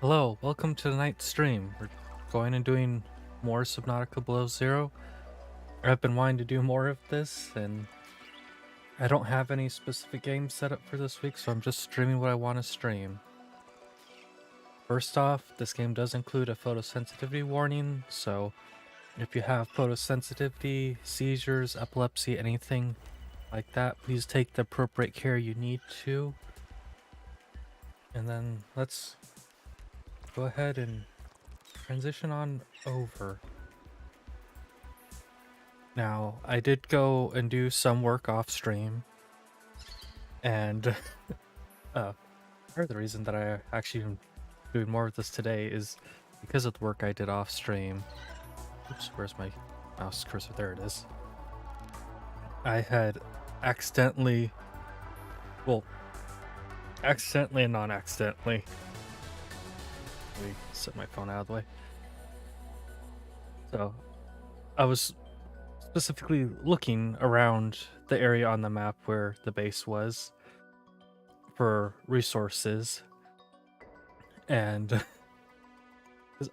Hello, welcome to tonight's stream. We're going and doing more Subnautica Below Zero. I've been wanting to do more of this, and I don't have any specific games set up for this week, so I'm just streaming what I want to stream. First off, this game does include a photosensitivity warning, so if you have photosensitivity, seizures, epilepsy, anything like that, please take the appropriate care you need to. And then let's go ahead and transition on over. Now, I did go and do some work off stream, and part of the reason that I actually am doing more of this today is because of the work I did off stream. Oops, where's my mouse cursor? There it is. I had accidentally and non-accidentally. Let me set my phone out of the way. So, I was specifically looking around the area on the map where the base was for resources, and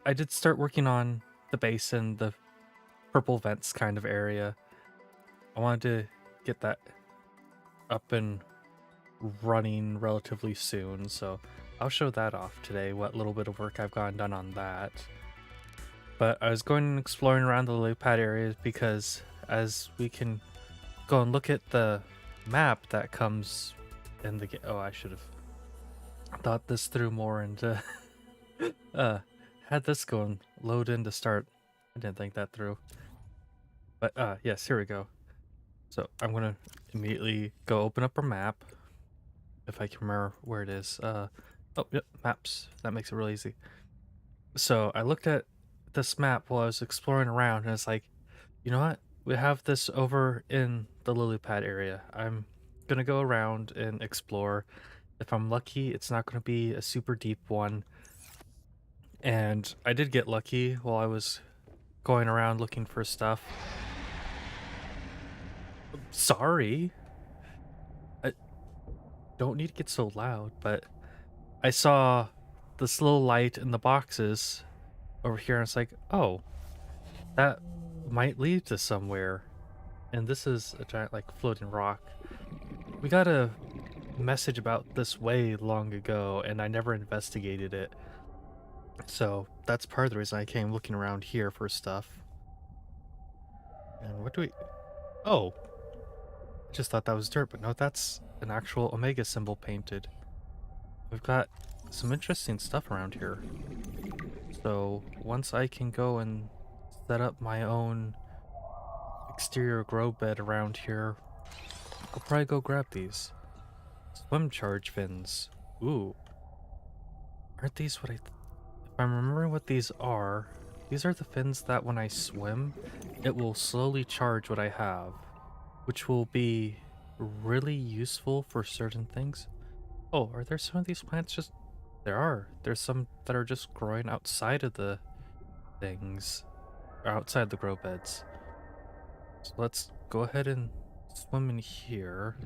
I did start working on the base in the purple vents kind of area. I wanted to get that up and running relatively soon, so I'll show that off today, what little bit of work I've gotten done on that. But I was going and exploring around the lily pad areas because as we can go and look at the map that comes in the game. Oh, I should have thought this through more and had this go and load in to start. I didn't think that through. But yes, here we go. So I'm gonna immediately go open up our map, if I can remember where it is. Oh, yep, maps. That makes it real easy. So I looked at this map while I was exploring around, and it's like, you know what? We have this over in the lily pad area. I'm gonna go around and explore. If I'm lucky, it's not gonna be a super deep one. And I did get lucky while I was going around looking for stuff. Sorry. I don't need to get so loud, but I saw this little light in the boxes over here, and it's like, oh, that might lead to somewhere. And this is a giant, like, floating rock. We got a message about this way long ago, and I never investigated it. So that's part of the reason I came looking around here for stuff. And what do we... Oh! I just thought that was dirt, but no, that's an actual Omega symbol painted. We've got some interesting stuff around here. So once I can go and set up my own exterior grow bed around here, I'll probably go grab these. Swim charge fins. Ooh. Aren't these what if I'm remembering what these are the fins that when I swim, it will slowly charge what I have, which will be really useful for certain things. Oh, are there some of these plants just... There are. There's some that are just growing outside of the things, or outside the grow beds. So let's go ahead and swim in here.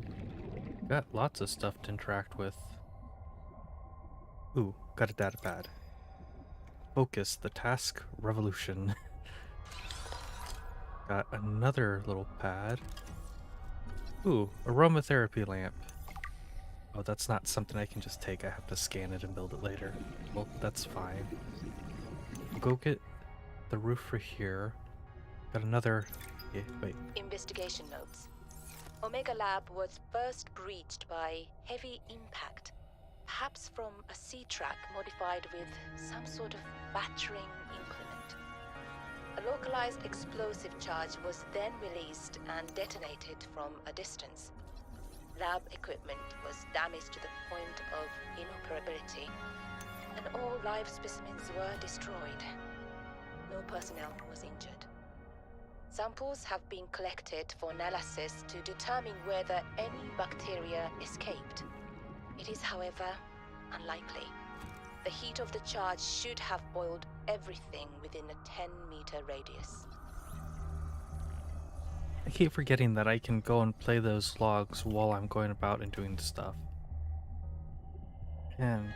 Got lots of stuff to interact with. Ooh, got a data pad. Focus, the task revolution. Got another little pad. Ooh, aromatherapy lamp. Oh, that's not something I can just take. I have to scan it and build it later. Well, that's fine. We'll go get the roof for here. Got another... Yeah, wait. Investigation notes. Omega Lab was first breached by heavy impact, perhaps from a sea track modified with some sort of battering implement. A localized explosive charge was then released and detonated from a distance. Lab equipment was damaged to the point of inoperability, and all live specimens were destroyed. No personnel was injured. Samples have been collected for analysis to determine whether any bacteria escaped. It is, however, unlikely. The heat of the charge should have boiled everything within a 10-meter radius. I keep forgetting that I can go and play those logs while I'm going about and doing stuff. And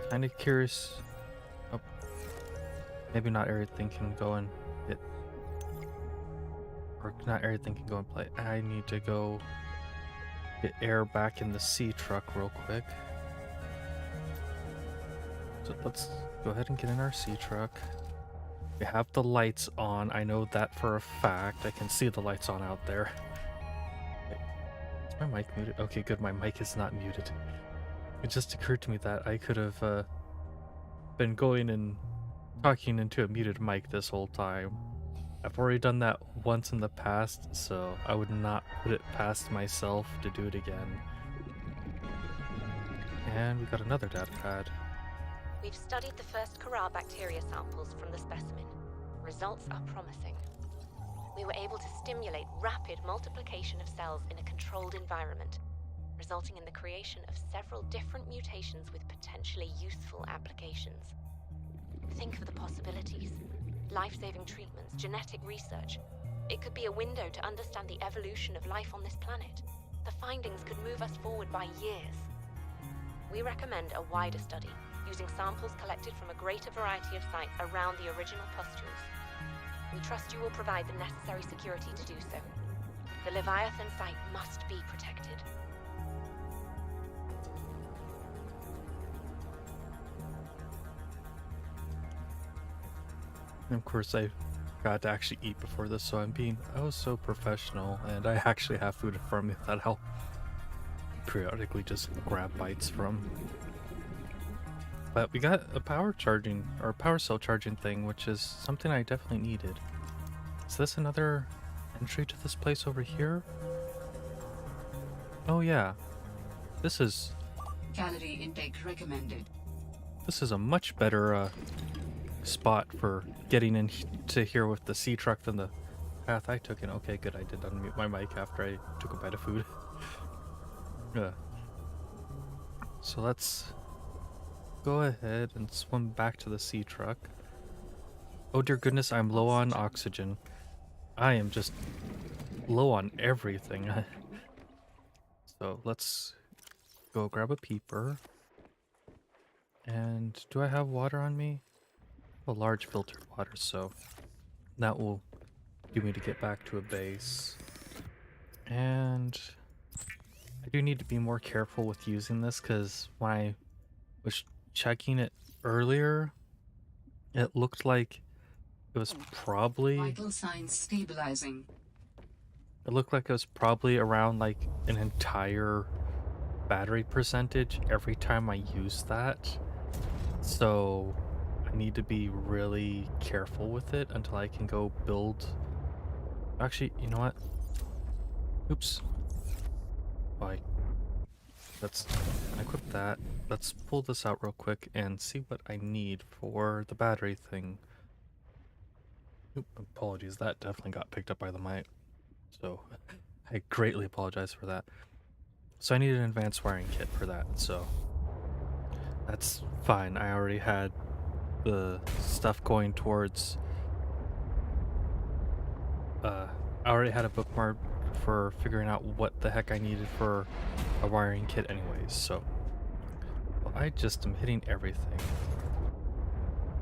kind of curious. Oh, maybe not everything can go and hit, or not everything can go and play. I need to go get air back in the sea truck real quick. So let's go ahead and get in our sea truck. We have the lights on. I know that for a fact. I can see the lights on out there. Wait, is my mic muted? Okay, good. My mic is not muted. It just occurred to me that I could have been going and talking into a muted mic this whole time. I've already done that once in the past, so I would not put it past myself to do it again. And we got another data pad. We've studied the first Corral bacteria samples from the specimen. Results are promising. We were able to stimulate rapid multiplication of cells in a controlled environment, resulting in the creation of several different mutations with potentially useful applications. Think of the possibilities. Life-saving treatments, genetic research. It could be a window to understand the evolution of life on this planet. The findings could move us forward by years. We recommend a wider study, using samples collected from a greater variety of sites around the original pustules. We trust you will provide the necessary security to do so. The Leviathan site must be protected. And of course, I got to actually eat before this, so I'm being so professional, and I actually have food in front of me that I'll periodically just grab bites from. But we got a power cell charging thing, which is something I definitely needed. Is this another entry to this place over here? Oh yeah. This is Calorie intake recommended. This is a much better spot for getting into here with the sea truck than the path I took in. Okay, good. I did unmute my mic after I took a bite of food. Yeah. So let's go ahead and swim back to the sea truck. Oh dear goodness, I'm low on oxygen. I am just low on everything. So let's go grab a peeper. And do I have water on me? A large filtered water, so that will do me to get back to a base. And I do need to be more careful with using this, because when I was checking it earlier, it looked like it was probably... Vital signs stabilizing. It looked like it was probably around like an entire battery percentage every time I used that. So I need to be really careful with it until I can go build. Actually, you know what? Oops. Why? Let's equip that. Let's pull this out real quick and see what I need for the battery thing. Oop, apologies, that definitely got picked up by the mic. So I greatly apologize for that. So I need an advanced wiring kit for that, so that's fine. I already had the stuff going towards I already had a bookmark for figuring out what the heck I needed for a wiring kit anyways, so well, I just am hitting everything.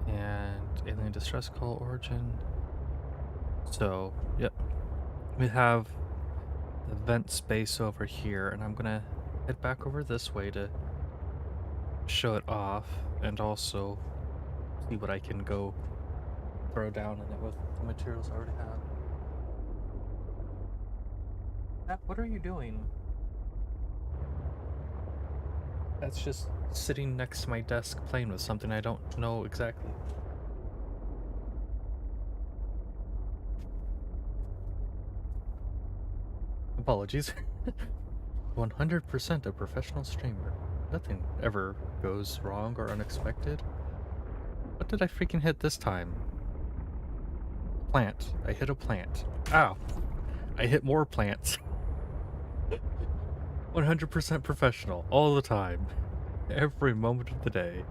And alien distress call origin. So yep, we have the vent space over here, and I'm gonna head back over this way to show it off and also see what I can go throw down in it with the materials I already have. Matt, what are you doing? That's just sitting next to my desk playing with something I don't know exactly. Apologies. 100% a professional streamer. Nothing ever goes wrong or unexpected. What did I freaking hit this time? Plant. I hit a plant. Ow! I hit more plants. 100% professional, all the time. Every moment of the day.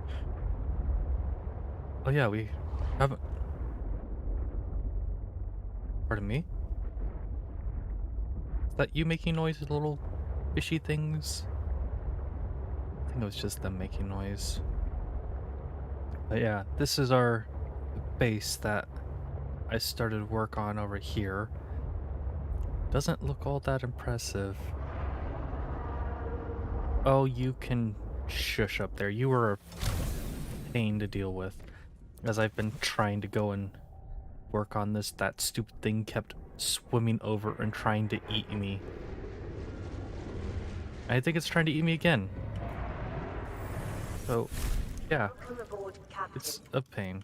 Oh yeah, we haven't... Pardon me? Is that you making noise, little fishy things? I think it was just them making noise. But yeah, this is our base that I started work on over here. Doesn't look all that impressive. Oh, you can shush up there. You were a pain to deal with. As I've been trying to go and work on this, that stupid thing kept swimming over and trying to eat me. I think it's trying to eat me again. So, yeah, it's a pain.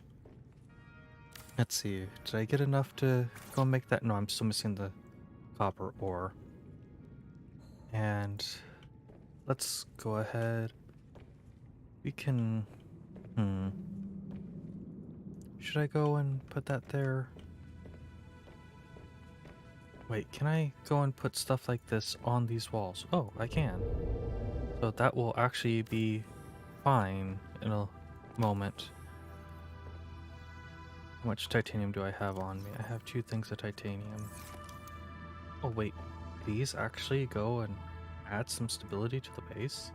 Let's see, did I get enough to go and make that? No, I'm still missing the copper ore. And let's go ahead. We can... Should I go and put that there? Wait, can I go and put stuff like this on these walls? Oh, I can. So that will actually be fine in a moment. How much titanium do I have on me? I have 2 things of titanium. Oh wait, these actually go and add some stability to the base?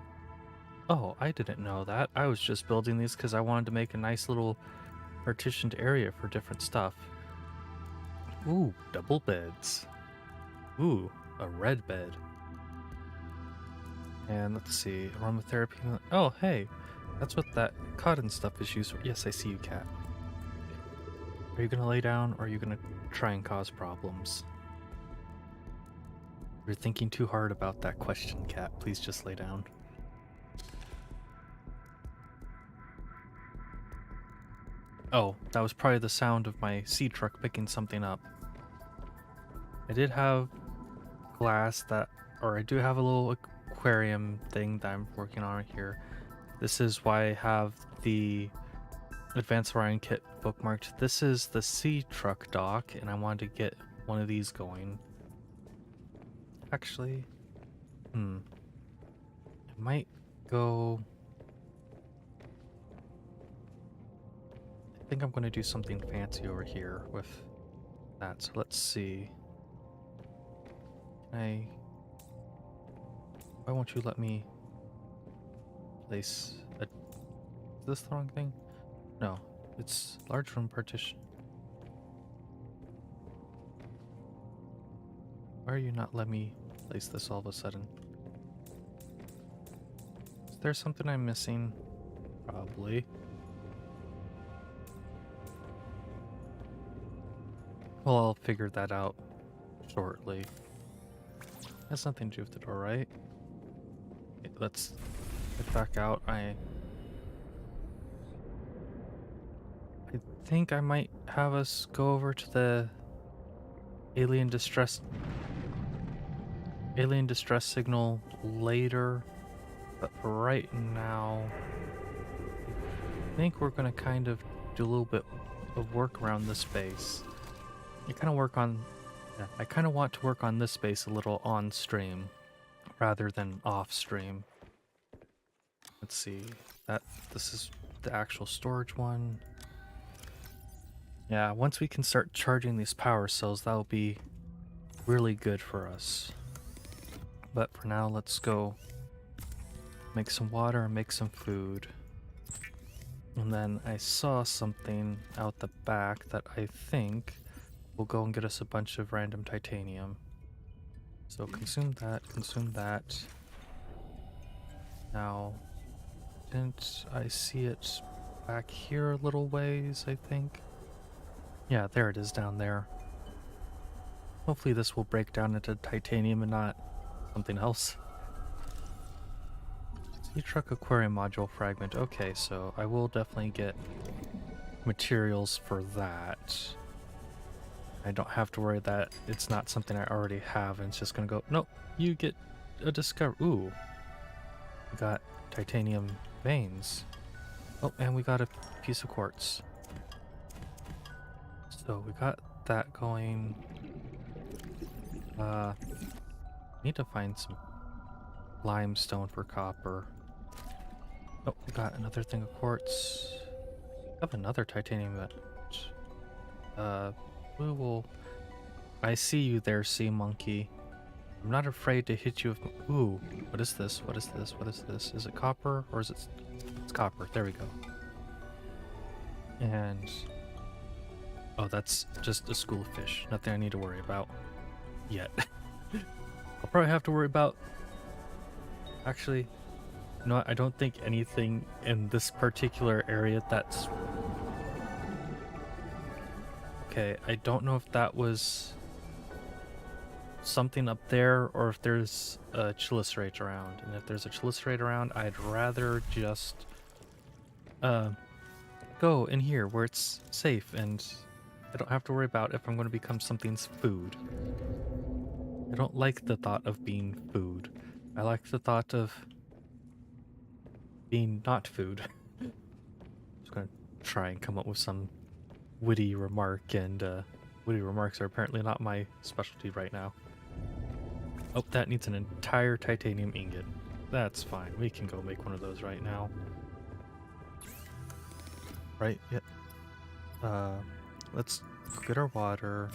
Oh, I didn't know that. I was just building these because I wanted to make a nice little partitioned area for different stuff. Ooh, double beds. Ooh, a red bed. And let's see, aromatherapy. Oh, hey, that's what that cotton stuff is used for. Yes, I see you, cat. Are you gonna lay down, or are you gonna try and cause problems? You're thinking too hard about that question, cat. Please just lay down. Oh, that was probably the sound of my sea truck picking something up. I did have glass that, or I do have a little aquarium thing that I'm working on here. This is why I have the Advanced Orion Kit bookmarked. This is the sea truck dock, and I wanted to get one of these going. Actually, I might go... I think I'm going to do something fancy over here with that. So let's see. Why won't you let me place a... Is this the wrong thing? No, it's large room partition. Why are you not letting me place this all of a sudden? Is there something I'm missing? Probably. Well, I'll figure that out shortly. Has nothing to do with the door, right? Okay, let's get back out. I think I might have us go over to the alien distress signal later, but for right now, I think we're gonna kind of do a little bit of work around this base. I kind of want to work on this base a little on stream rather than off stream. Let's see, this is the actual storage one. Yeah, once we can start charging these power cells, that'll be really good for us. But for now, let's go make some water and make some food. And then I saw something out the back that I think will go and get us a bunch of random titanium. So consume that, consume that. Now, didn't I see it back here a little ways, I think? Yeah, there it is down there. Hopefully this will break down into titanium and not something else. Sea truck aquarium module fragment. Okay, so I will definitely get materials for that. I don't have to worry that it's not something I already have and it's just gonna go, nope, you get a discover. Ooh. We got titanium veins. Oh, and we got a piece of quartz. So we got that going. Need to find some limestone for copper. Oh, we got another thing of quartz. I have another titanium that we will... I see you there, sea monkey. I'm not afraid to hit you with... Ooh, what is this? What is this? What is this? Is it copper or is it... It's copper. There we go. And oh, that's just a school of fish. Nothing I need to worry about yet. I'll probably have to worry about. Actually, no, I don't think anything in this particular area that's. Okay, I don't know if that was something up there or if there's a chilicerate around. And if there's a chilicerate around, I'd rather just go in here where it's safe and I don't have to worry about if I'm going to become something's food. I don't like the thought of being food. I like the thought of being not food. Just gonna try and come up with some witty remark, and witty remarks are apparently not my specialty right now. Oh, that needs an entire titanium ingot. That's fine. We can go make one of those right now. Right? Yeah. Let's go get our water.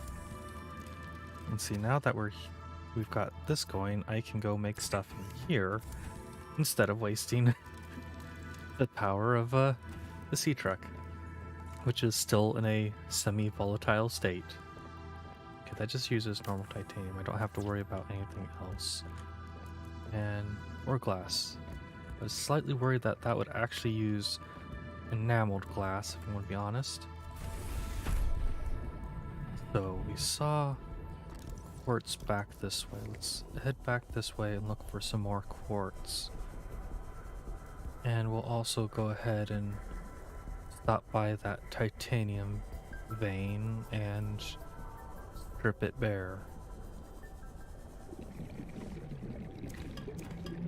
And see, now that we've got this going, I can go make stuff in here instead of wasting the power of the sea truck, which is still in a semi-volatile state. Okay, that just uses normal titanium. I don't have to worry about anything else. And more glass. I was slightly worried that that would actually use enameled glass, if I'm going to be honest. So we saw quartz back this way. Let's head back this way and look for some more quartz. And we'll also go ahead and stop by that titanium vein and strip it bare.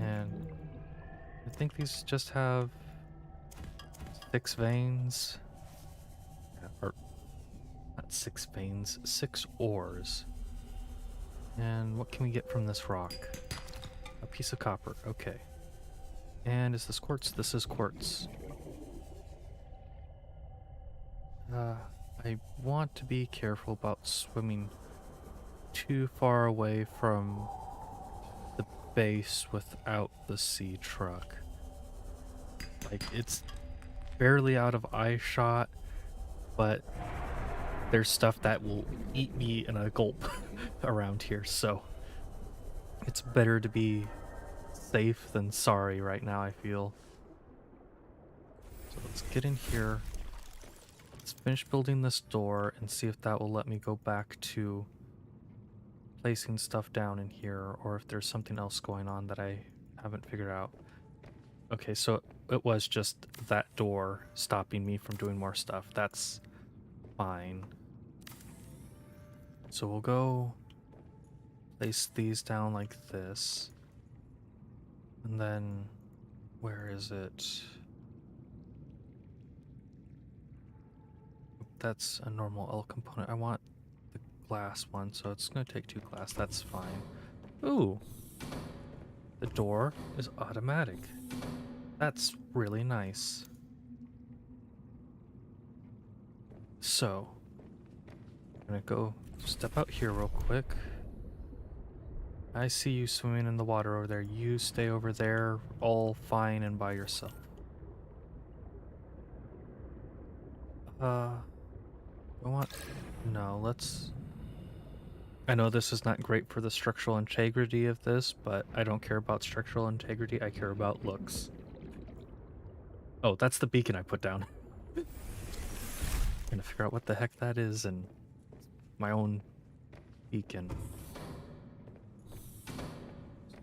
And I think these just have 6 veins. Or not 6 veins, 6 ores. And what can we get from this rock? A piece of copper, okay. And is this quartz? This is quartz. I want to be careful about swimming too far away from the base without the sea truck. Like, it's barely out of eye shot, but there's stuff that will eat me in a gulp around here, so it's better to be safe than sorry right now, I feel. So let's get in here. Let's finish building this door and see if that will let me go back to placing stuff down in here, or if there's something else going on that I haven't figured out. Okay, so it was just that door stopping me from doing more stuff. That's fine. So we'll go place these down like this. And then, where is it? That's a normal L component. I want the glass one, so it's going to take 2 glass. That's fine. Ooh! The door is automatic. That's really nice. So, I'm going to go step out here real quick. I see you swimming in the water over there. You stay over there, all fine and by yourself. No, let's... I know this is not great for the structural integrity of this, but I don't care about structural integrity, I care about looks. Oh, that's the beacon I put down. I'm gonna figure out what the heck that is and my own beacon.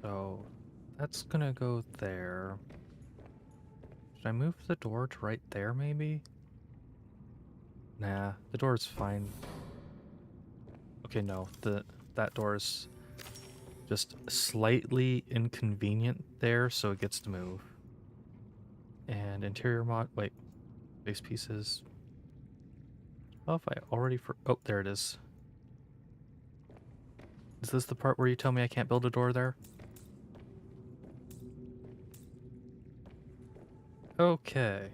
So that's gonna go there. Should I move the door to right there maybe? Nah, the door's fine. Okay, no, that door's just slightly inconvenient there, so it gets to move. And interior mod, wait, base pieces. Oh, if I already oh, there it is. Is this the part where you tell me I can't build a door there? Okay.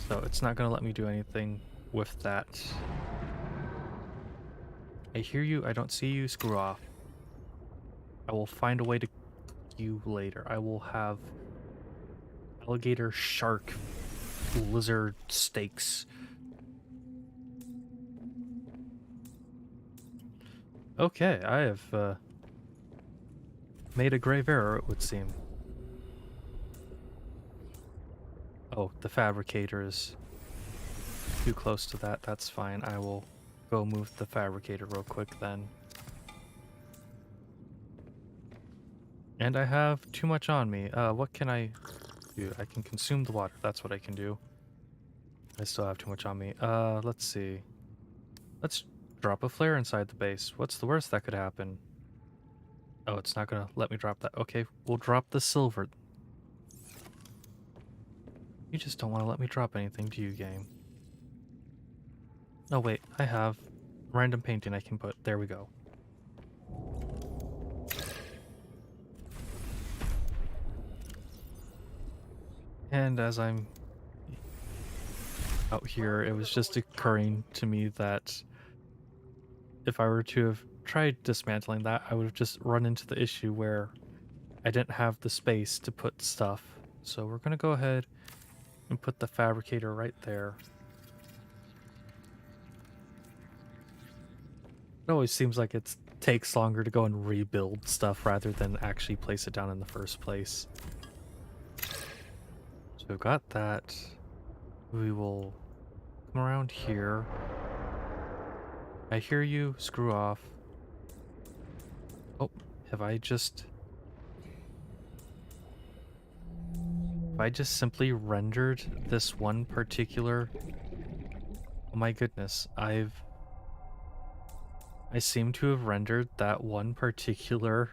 So it's not gonna let me do anything with that. I hear you, I don't see you, screw off. I will find a way to you later. I will have alligator shark lizard steaks. Okay, I have made a grave error, it would seem. Oh, the fabricator is too close to that. That's fine. I will go move the fabricator real quick then. And I have too much on me. What can I do? I can consume the water. That's what I can do. I still have too much on me. Let's see. Let's drop a flare inside the base. What's the worst that could happen? Oh, it's not gonna let me drop that. Okay, we'll drop the silver. You just don't want to let me drop anything, do you, game? Oh wait, I have random painting I can put. There we go. And as I'm out here, it was just occurring to me that if I were to have tried dismantling that, I would have just run into the issue where I didn't have the space to put stuff. So we're gonna go ahead and put the fabricator right there. It always seems like it takes longer to go and rebuild stuff rather than actually place it down in the first place. So we've got that. We will come around here. I hear you. Screw off. Oh, have I just simply rendered this one particular... Oh my goodness, I seem to have rendered that one particular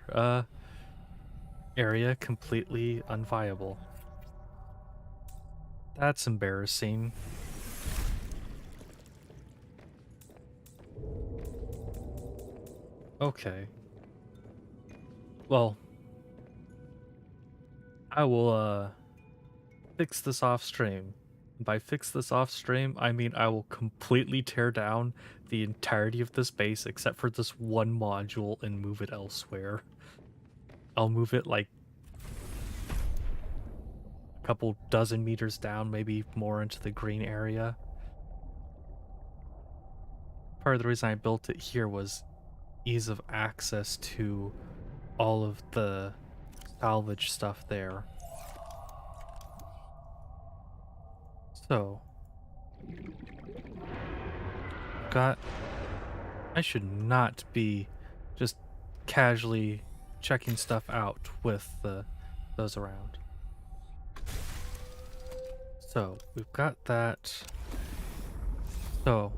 area completely unviable. That's embarrassing. Okay. Well, I will fix this off stream. By fix this off stream, I mean I will completely tear down the entirety of this base except for this one module and move it elsewhere. I'll move it like a couple dozen meters down, maybe more into the green area. Part of the reason I built it here was ease of access to all of the salvage stuff there. So, I should not be just casually checking stuff out with those around. So, we've got that. So,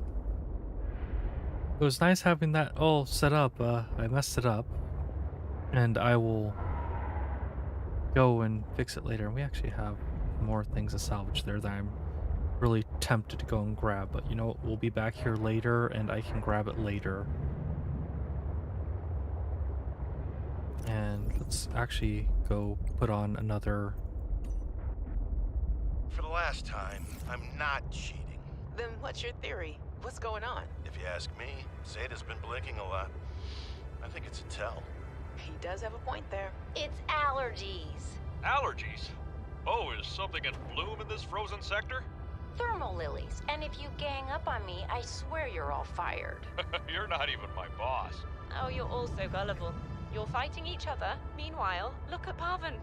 it was nice having that all set up. I messed it up. And I will go and fix it later. And we actually have more things to salvage there that I'm really tempted to go and grab. But you know what? We'll be back here later and I can grab it later. And let's actually go put on another... For the last time, I'm not cheating. Then what's your theory? What's going on? If you ask me, Zeta's been blinking a lot. I think it's a tell. He does have a point there. It's allergies. Allergies? Oh, is something in bloom in this frozen sector? Thermal lilies. And if you gang up on me, I swear you're all fired. You're not even my boss. Oh, you're all so gullible. You're fighting each other. Meanwhile, look at Parvin.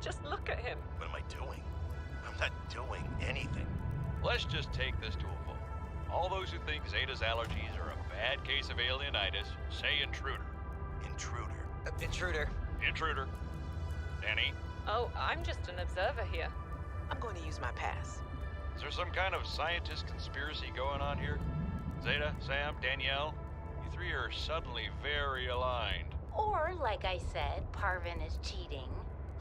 Just look at him. What am I doing? I'm not doing anything. Let's just take this to a vote. All those who think Zeta's allergies are a bad case of alienitis, say intruder. Intruder. Intruder. Intruder. Danny, Oh, I'm just an observer here. I'm going to use my pass. is there some kind of scientist conspiracy going on here? Zeta, Sam, Danielle, you three are suddenly very aligned. Or, like I said, Parvin is cheating.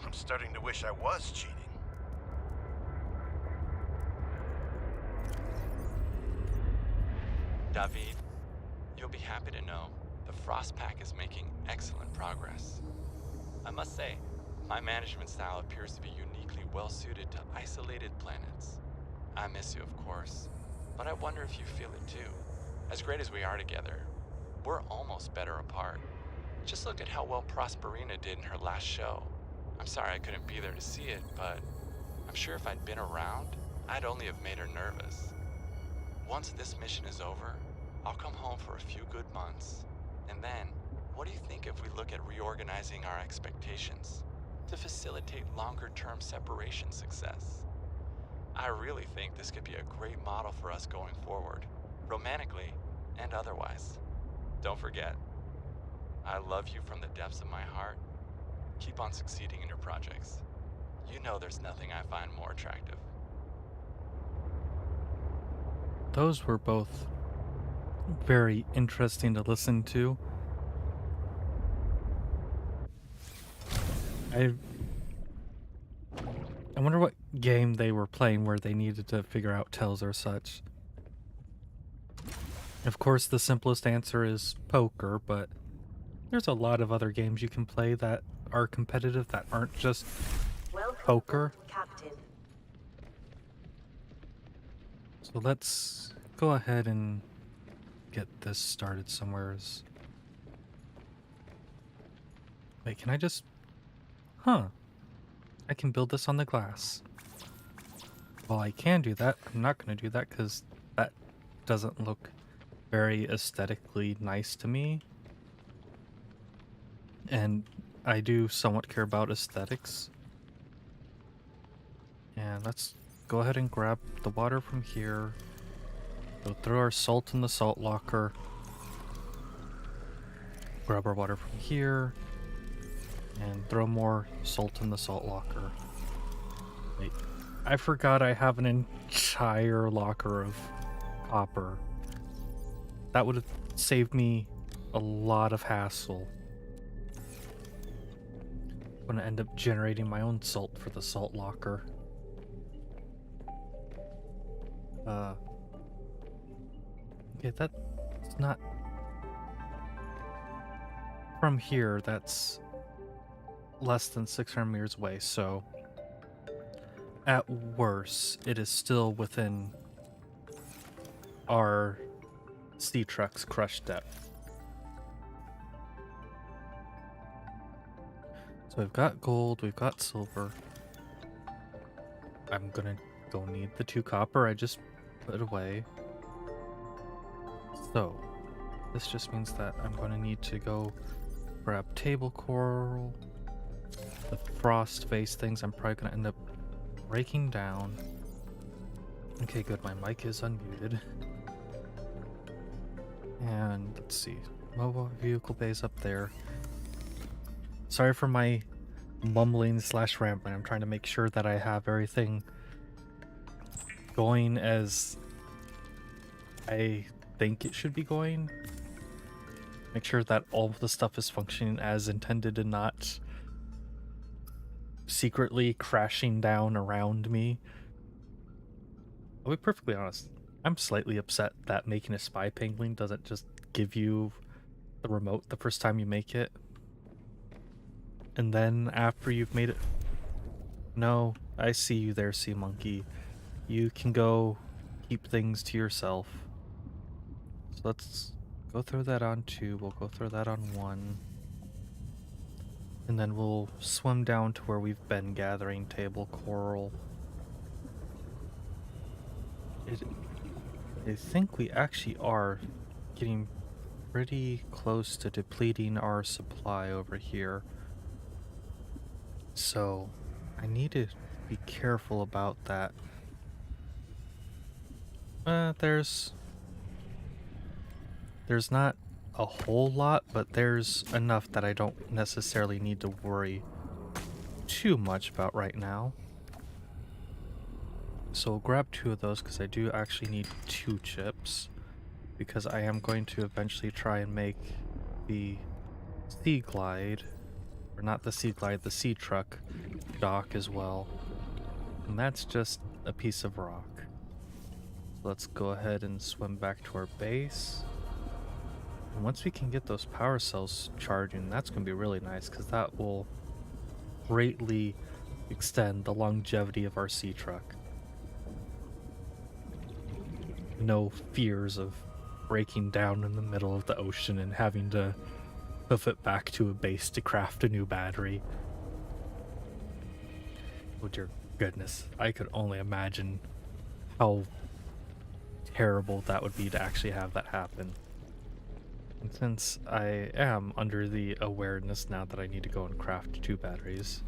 I'm starting to wish I was cheating. David, you'll be happy to know the Frost Pack is making excellent progress. I must say, my management style appears to be uniquely well suited to isolated planets. I miss you, of course, but I wonder if you feel it too. As great as we are together, we're almost better apart. Just look at how well Prosperina did in her last show. I'm sorry I couldn't be there to see it, but I'm sure if I'd been around, I'd only have made her nervous. Once this mission is over, I'll come home for a few good months. And then, what do you think if we look at reorganizing our expectations to facilitate longer-term separation success? I really think this could be a great model for us going forward, romantically and otherwise. Don't forget, I love you from the depths of my heart. Keep on succeeding in your projects. You know there's nothing I find more attractive. Those were both very interesting to listen to. I wonder what game they were playing where they needed to figure out tells or such. Of course, the simplest answer is poker, but there's a lot of other games you can play that are competitive that aren't just poker. Captain. So let's go ahead and get this started somewheres. Wait, can I just... Huh. I can build this on the glass. Well, I can do that. I'm not going to do that because that doesn't look very aesthetically nice to me. And I do somewhat care about aesthetics. And let's go ahead and grab the water from here. Go throw our salt in the salt locker. Grab our water from here. And throw more salt in the salt locker. Wait, I forgot I have an entire locker of copper. That would have saved me a lot of hassle. I'm gonna end up generating my own salt for the salt locker. Okay, that's not... From here, that's less than 600 meters away, so at worst, it is still within our sea truck's crush depth. So we've got gold, we've got silver. I'm gonna go need the 2 copper I just put away. So this just means that I'm gonna need to go grab table coral. The frost vase things I'm probably gonna end up breaking down. Okay, good, my mic is unmuted. And let's see, mobile vehicle bay's up there. Sorry for my mumbling / rambling. I'm trying to make sure that I have everything going as I think it should be going. Make sure that all of the stuff is functioning as intended and not secretly crashing down around me. I'll be perfectly honest, I'm slightly upset that making a spy penguin doesn't just give you the remote the first time you make it. And then after you've made it... No, I see you there, sea monkey. You can go keep things to yourself. So let's go throw that on 2, we'll go throw that on 1. And then we'll swim down to where we've been gathering table coral. I think we actually are getting pretty close to depleting our supply over here. So I need to be careful about that. There's not a whole lot, but there's enough that I don't necessarily need to worry too much about right now. So we'll grab 2 of those because I do actually need 2 chips, because I am going to eventually try and make the sea glide, or not the sea glide, the sea truck dock as well. And that's just a piece of rock. So let's go ahead and swim back to our base. And once we can get those power cells charging, that's going to be really nice, because that will greatly extend the longevity of our sea truck. No fears of breaking down in the middle of the ocean and having to hoof it back to a base to craft a new battery. Oh dear goodness, I could only imagine how terrible that would be to actually have that happen. And since I am under the awareness now that I need to go and craft 2 batteries.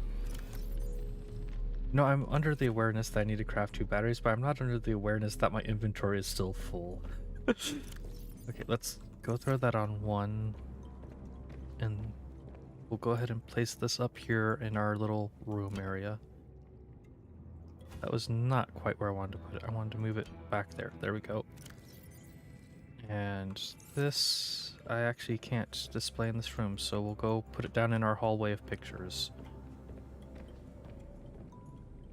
No, I'm under the awareness that I need to craft 2 batteries, but I'm not under the awareness that my inventory is still full. Okay, let's go throw that on 1. And we'll go ahead and place this up here in our little room area. That was not quite where I wanted to put it. I wanted to move it back there. There we go. And this, I actually can't display in this room, so we'll go put it down in our hallway of pictures.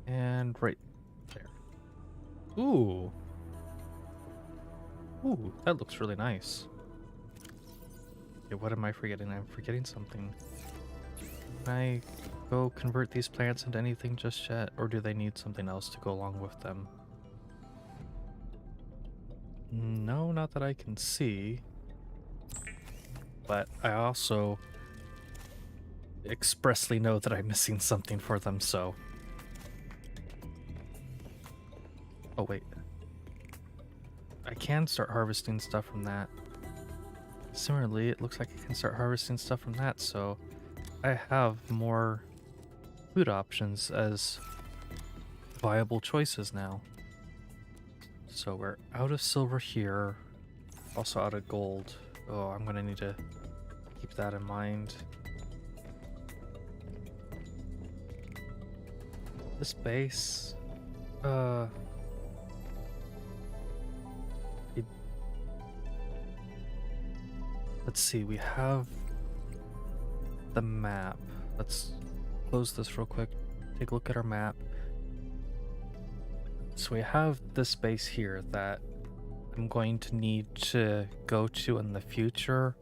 And right there. Ooh. Ooh, that looks really nice. Okay, what am I forgetting? I'm forgetting something. Can I go convert these plants into anything just yet? Or do they need something else to go along with them? No, not that I can see. But I also expressly know that I'm missing something for them, so... Oh, wait. I can start harvesting stuff from that. Similarly, it looks like I can start harvesting stuff from that, so I have more food options as viable choices now. So we're out of silver here, also out of gold. Oh, I'm gonna need to keep that in mind. This base, let's see, we have the map. Let's close this real quick, take a look at our map. So we have this base here that I'm going to need to go to in the future.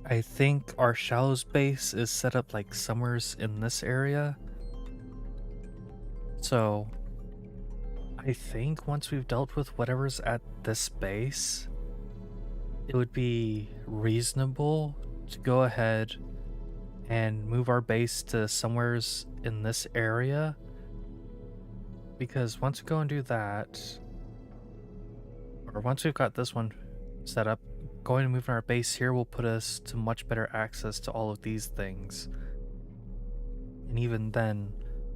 I think our Shallows base is set up like somewheres in this area. So I think once we've dealt with whatever's at this base, it would be reasonable to go ahead and move our base to somewheres in this area. Because once we go and do that, or once we've got this one set up, going and moving our base here will put us to much better access to all of these things. And even then,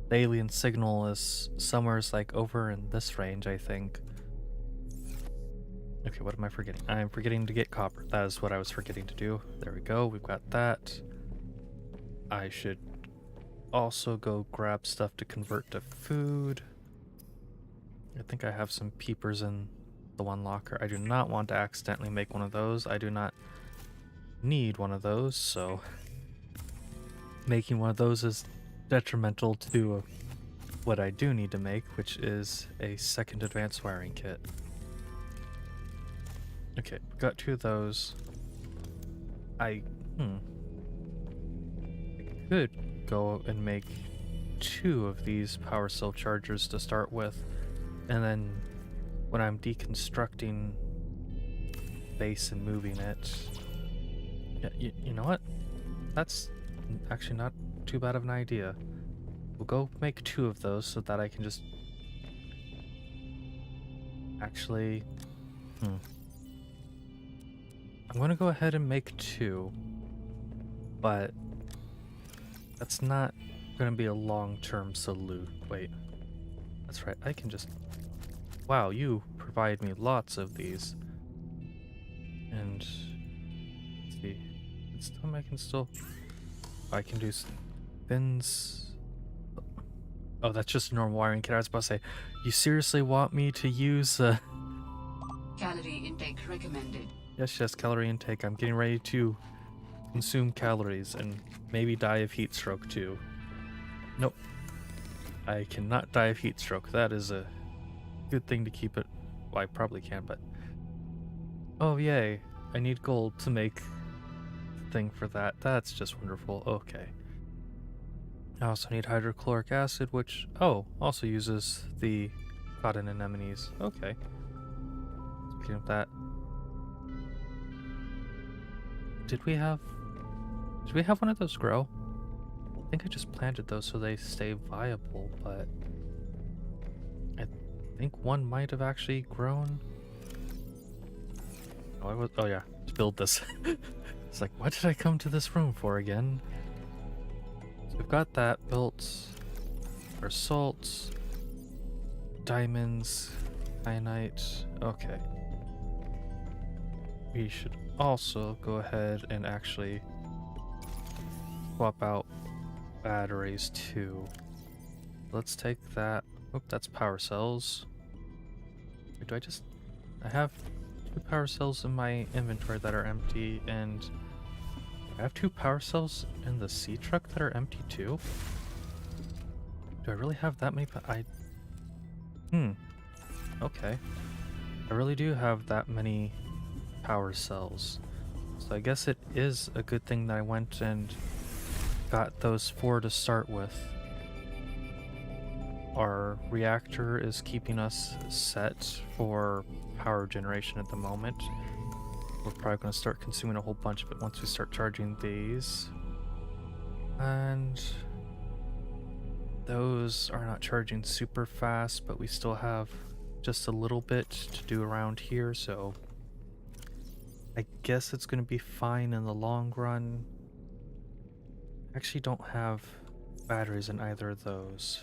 the alien signal is somewheres like over in this range, I think. Okay, what am I forgetting? I'm forgetting to get copper. That is what I was forgetting to do. There we go, we've got that. I should also go grab stuff to convert to food. I think I have some peepers in the one locker. I do not want to accidentally make one of those. I do not need one of those, so making one of those is detrimental to what I do need to make, which is a second advanced wiring kit. Okay, got 2 of those. I could go and make 2 of these power cell chargers to start with, and then when I'm deconstructing base and moving it, yeah, you know what? That's actually not too bad of an idea. We'll go make 2 of those so that I can just actually I'm gonna go ahead and make 2, but that's not gonna be a long-term solution. Wait, that's right, I can just... Wow, you provide me lots of these. And let's see, I can do spins. Oh, that's just a normal wiring kit. I was about to say, you seriously want me to use Calorie intake recommended. Yes, calorie intake. I'm getting ready to consume calories and maybe die of heat stroke too. Nope. I cannot die of heat stroke. That is a good thing to keep it. Well, I probably can, but... Oh, yay. I need gold to make the thing for that. That's just wonderful. Okay. I also need hydrochloric acid, which, also uses the cotton anemones. Okay. Speaking of that, did we have one of those grow? I think I just planted those so they stay viable, but I think one might have actually grown. Oh yeah, to build this. It's like, what did I come to this room for again? So we've got that built. Our salts, diamonds, kyanite. Okay. We should also go ahead and actually swap out batteries too. Let's take that. Oh, that's power cells. Or do I have 2 power cells in my inventory that are empty, and I have 2 power cells in the sea truck that are empty too? Do I really have that many? Okay. I really do have that many power cells. So I guess it is a good thing that I went and got those 4 to start with. Our reactor is keeping us set for power generation at the moment. We're probably going to start consuming a whole bunch of it once we start charging these. And those are not charging super fast, but we still have just a little bit to do around here, so I guess it's going to be fine in the long run. I actually don't have batteries in either of those.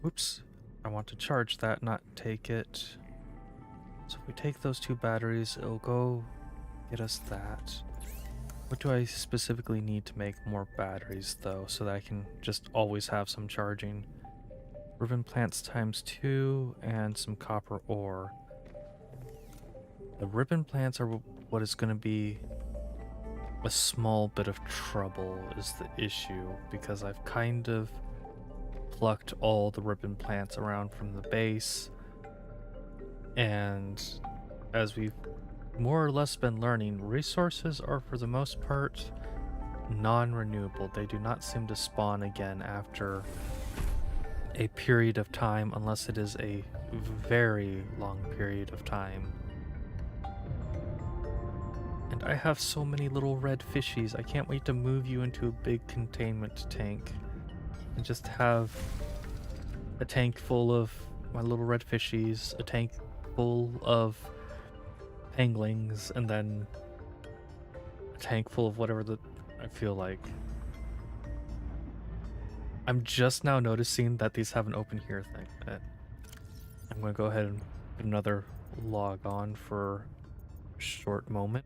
Oops, I want to charge that, not take it. So if we take those 2 batteries, it'll go get us that. What do I specifically need to make more batteries though, so that I can just always have some charging? Ribbon plants ×2 and some copper ore. The ribbon plants are what is going to be a small bit of trouble is the issue, because I've kind of plucked all the ribbon plants around from the base, and as we've more or less been learning, resources are for the most part non-renewable. They do not seem to spawn again after a period of time, unless it is a very long period of time. And I have so many little red fishies. I can't wait to move you into a big containment tank and just have a tank full of my little red fishies, a tank full of penguins, and then a tank full of whatever I feel like. I'm just now noticing that these have an open here thing. I'm going to go ahead and put another log on for a short moment.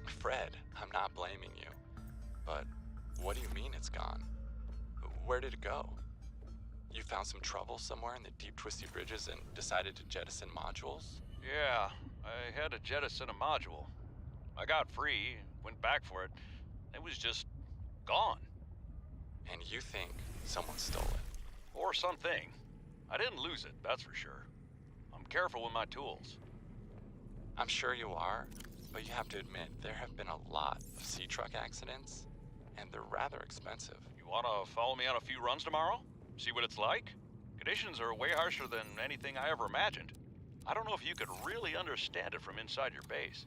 Fred, I'm not blaming you. But what do you mean it's gone? Where did it go? You found some trouble somewhere in the deep twisty bridges and decided to jettison modules? Yeah, I had to jettison a module. I got free, went back for it. It was just gone. And you think someone stole it? Or something. I didn't lose it, that's for sure. I'm careful with my tools. I'm sure you are, but you have to admit there have been a lot of sea truck accidents, and they're rather expensive. You wanna follow me on a few runs tomorrow? See what it's like? Conditions are way harsher than anything I ever imagined. I don't know if you could really understand it from inside your base.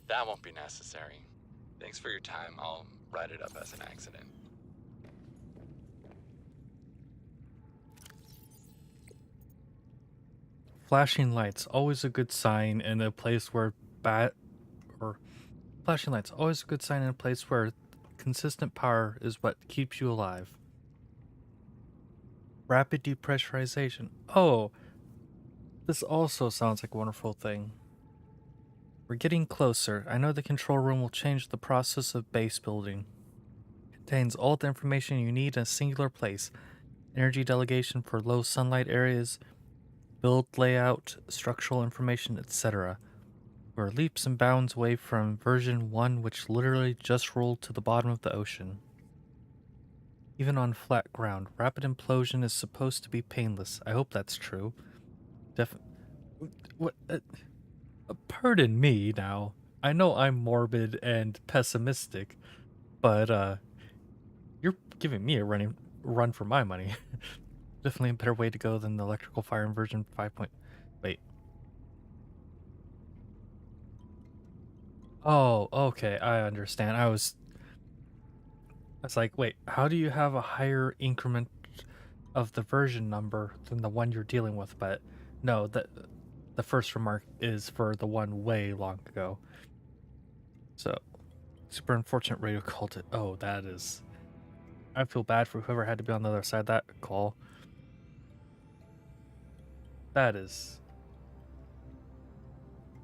That won't be necessary. Thanks for your time. I'll write it up as an accident. Flashing lights, always a good sign in a place where flashing lights, always a good sign in a place where consistent power is what keeps you alive. Rapid depressurization. Oh, this also sounds like a wonderful thing. We're getting closer. I know the control room will change the process of base building. It contains all the information you need in a singular place. Energy delegation for low sunlight areas, build layout, structural information, etc. We're leaps and bounds away from version 1, which literally just rolled to the bottom of the ocean. Even on flat ground, rapid implosion is supposed to be painless. I hope that's true. What? Pardon me now. I know I'm morbid and pessimistic, but you're giving me a run for my money. Definitely a better way to go than the electrical fire in version 5. Wait. Oh, okay, I understand. I was like, wait, how do you have a higher increment of the version number than the one you're dealing with, but no, the first remark is for the one way long ago. So, super unfortunate radio called it. Oh, that is. I feel bad for whoever had to be on the other side of that call. That is.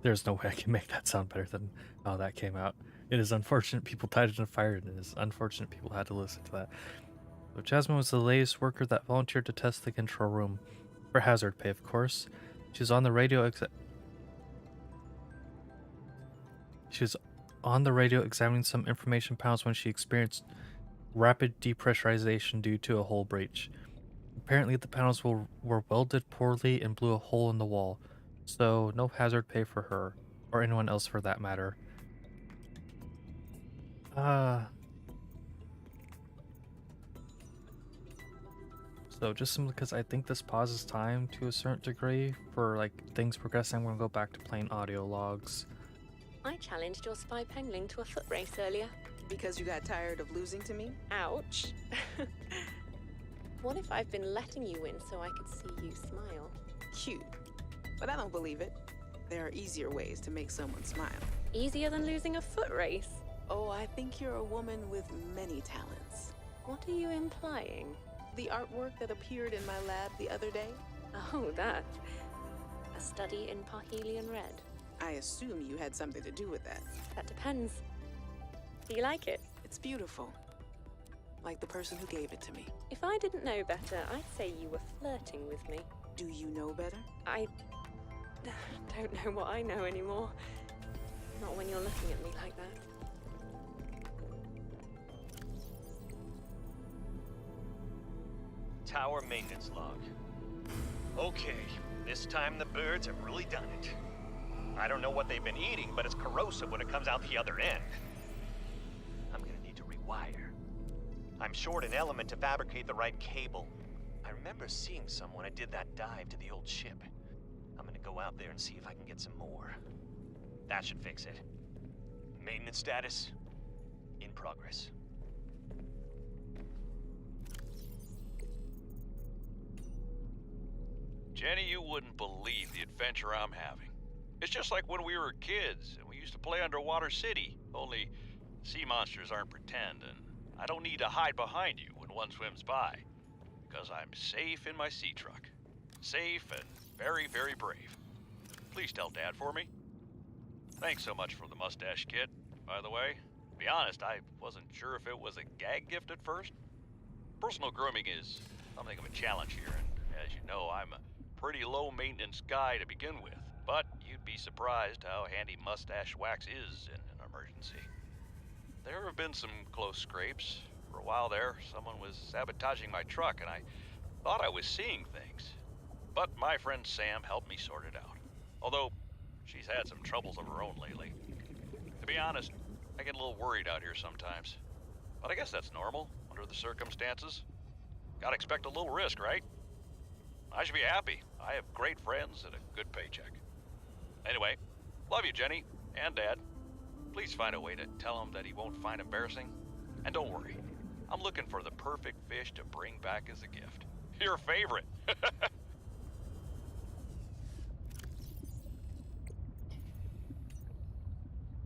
There's no way I can make that sound better than how that came out. It is unfortunate people died in a fire, and it is unfortunate people had to listen to that. So Jasmine was the latest worker that volunteered to test the control room. For hazard pay, of course. She was on the radio examining some information panels when she experienced rapid depressurization due to a hull breach. Apparently the panels were welded poorly and blew a hole in the wall, so no hazard pay for her, or anyone else for that matter. So just simply because I think this pauses time to a certain degree for like things progressing, I'm gonna go back to playing audio logs. I challenged your spy pengling to a foot race earlier. Because you got tired of losing to me? Ouch. What if I've been letting you win so I could see you smile? Cute. But I don't believe it. There are easier ways to make someone smile. Easier than losing a foot race? Oh, I think you're a woman with many talents. What are you implying? The artwork that appeared in my lab the other day? Oh, that. A study in Parhelion Red. I assume you had something to do with that. That depends. Do you like it? It's beautiful. Like the person who gave it to me. If I didn't know better, I'd say you were flirting with me. Do you know better? I don't know what I know anymore. Not when you're looking at me like that. Tower maintenance log. Okay, this time the birds have really done it. I don't know what they've been eating, but it's corrosive when it comes out the other end. I'm gonna need to rewire. I'm short an element to fabricate the right cable. I remember seeing some when I did that dive to the old ship. I'm gonna go out there and see if I can get some more. That should fix it. Maintenance status in progress. Jenny, you wouldn't believe the adventure I'm having. It's just like when we were kids and we used to play Underwater City, only sea monsters aren't pretend, and I don't need to hide behind you when one swims by, because I'm safe in my sea truck. Safe and very, very brave. Please tell Dad for me. Thanks so much for the mustache kit, by the way. To be honest, I wasn't sure if it was a gag gift at first. Personal grooming is something of a challenge here, and as you know, I'm a pretty low-maintenance guy to begin with, but you'd be surprised how handy mustache wax is in an emergency. There have been some close scrapes. For a while there, someone was sabotaging my truck, and I thought I was seeing things. But my friend Sam helped me sort it out. Although, she's had some troubles of her own lately. To be honest, I get a little worried out here sometimes. But I guess that's normal, under the circumstances. Gotta expect a little risk, right? I should be happy. I have great friends and a good paycheck. Anyway, love you, Jenny, and Dad. Please find a way to tell him that he won't find embarrassing. And don't worry, I'm looking for the perfect fish to bring back as a gift. Your favorite.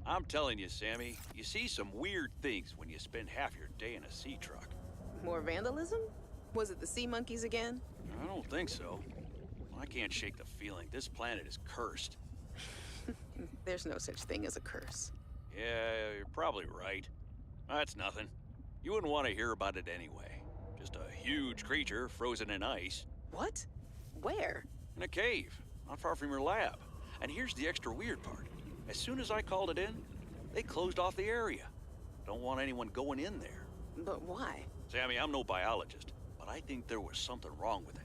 I'm telling you, Sammy, you see some weird things when you spend half your day in a sea truck. More vandalism? Was it the sea monkeys again? I don't think so. I can't shake the feeling this planet is cursed. There's no such thing as a curse. Yeah, you're probably right. That's nothing. You wouldn't want to hear about it anyway. Just a huge creature frozen in ice. What? Where? In a cave, not far from your lab. And here's the extra weird part. As soon as I called it in, they closed off the area. Don't want anyone going in there. But why? Sammy, I'm no biologist, but I think there was something wrong with it.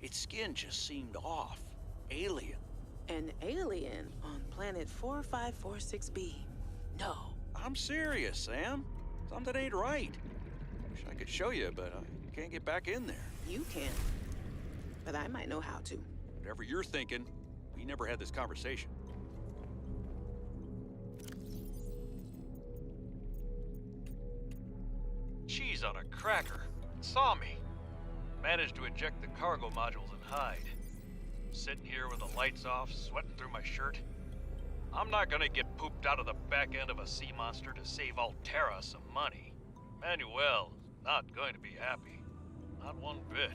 Its skin just seemed off. Alien. An alien on planet 4546b. No. I'm serious, Sam. Something ain't right. Wish I could show you, but I can't get back in there. You can. But I might know how to. Whatever you're thinking, we never had this conversation. Cheese on a cracker. Saw me. managed to eject the cargo modules and hide. Sitting here with the lights off, sweating through my shirt. I'm not gonna get pooped out of the back end of a sea monster to save Alterra some money. Manuel's not going to be happy. Not one bit.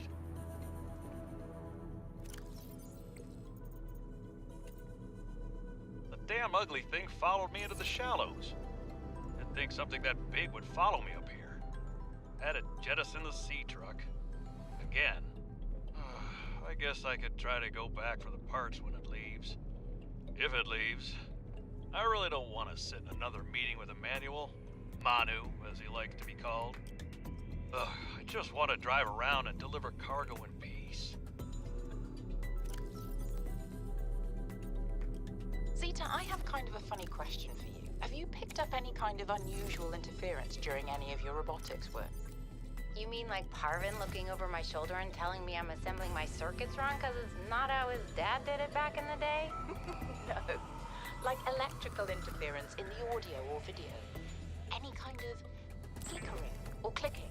The damn ugly thing followed me into the shallows. Didn't think something that big would follow me up here. Had to jettison the sea truck. Again. I guess I could try to go back for the parts when it leaves. If it leaves. I really don't want to sit in another meeting with Emmanuel. Manu, as he likes to be called. I just want to drive around and deliver cargo in peace. Zeta, I have kind of a funny question for you. Have you picked up any kind of unusual interference during any of your robotics work? You mean like Parvin looking over my shoulder and telling me I'm assembling my circuits wrong because it's not how his dad did it back in the day? No. Like electrical interference in the audio or video. Any kind of flickering or clicking.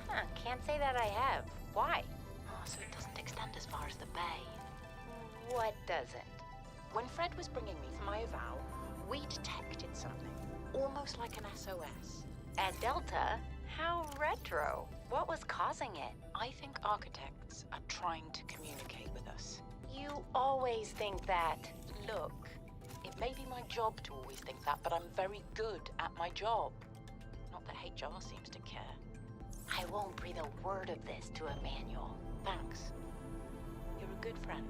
Huh, can't say that I have. Why? Oh, so it doesn't extend as far as the bay. What doesn't? When Fred was bringing me to my eval, we detected something. Almost like an SOS. At Delta? How retro. What was causing it? I think architects are trying to communicate with us. You always think that. Look, it may be my job to always think that, but I'm very good at my job. Not that HR seems to care. I won't breathe a word of this to Emmanuel. Thanks. You're a good friend.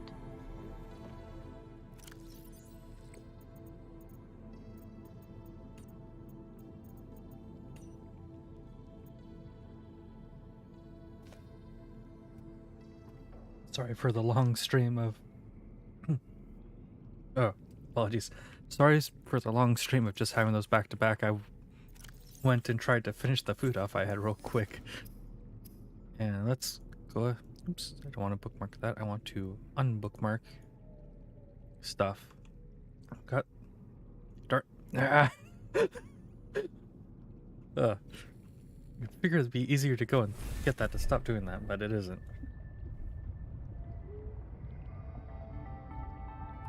Sorry for the long stream of... oh, apologies. Sorry for the long stream of just having those back to back. I went and tried to finish the food off I had real quick. And let's go... Oops, I don't want to bookmark that. I want to unbookmark stuff. Got... Start... Ah! You'd figure it'd be easier to go and get that to stop doing that, but it isn't.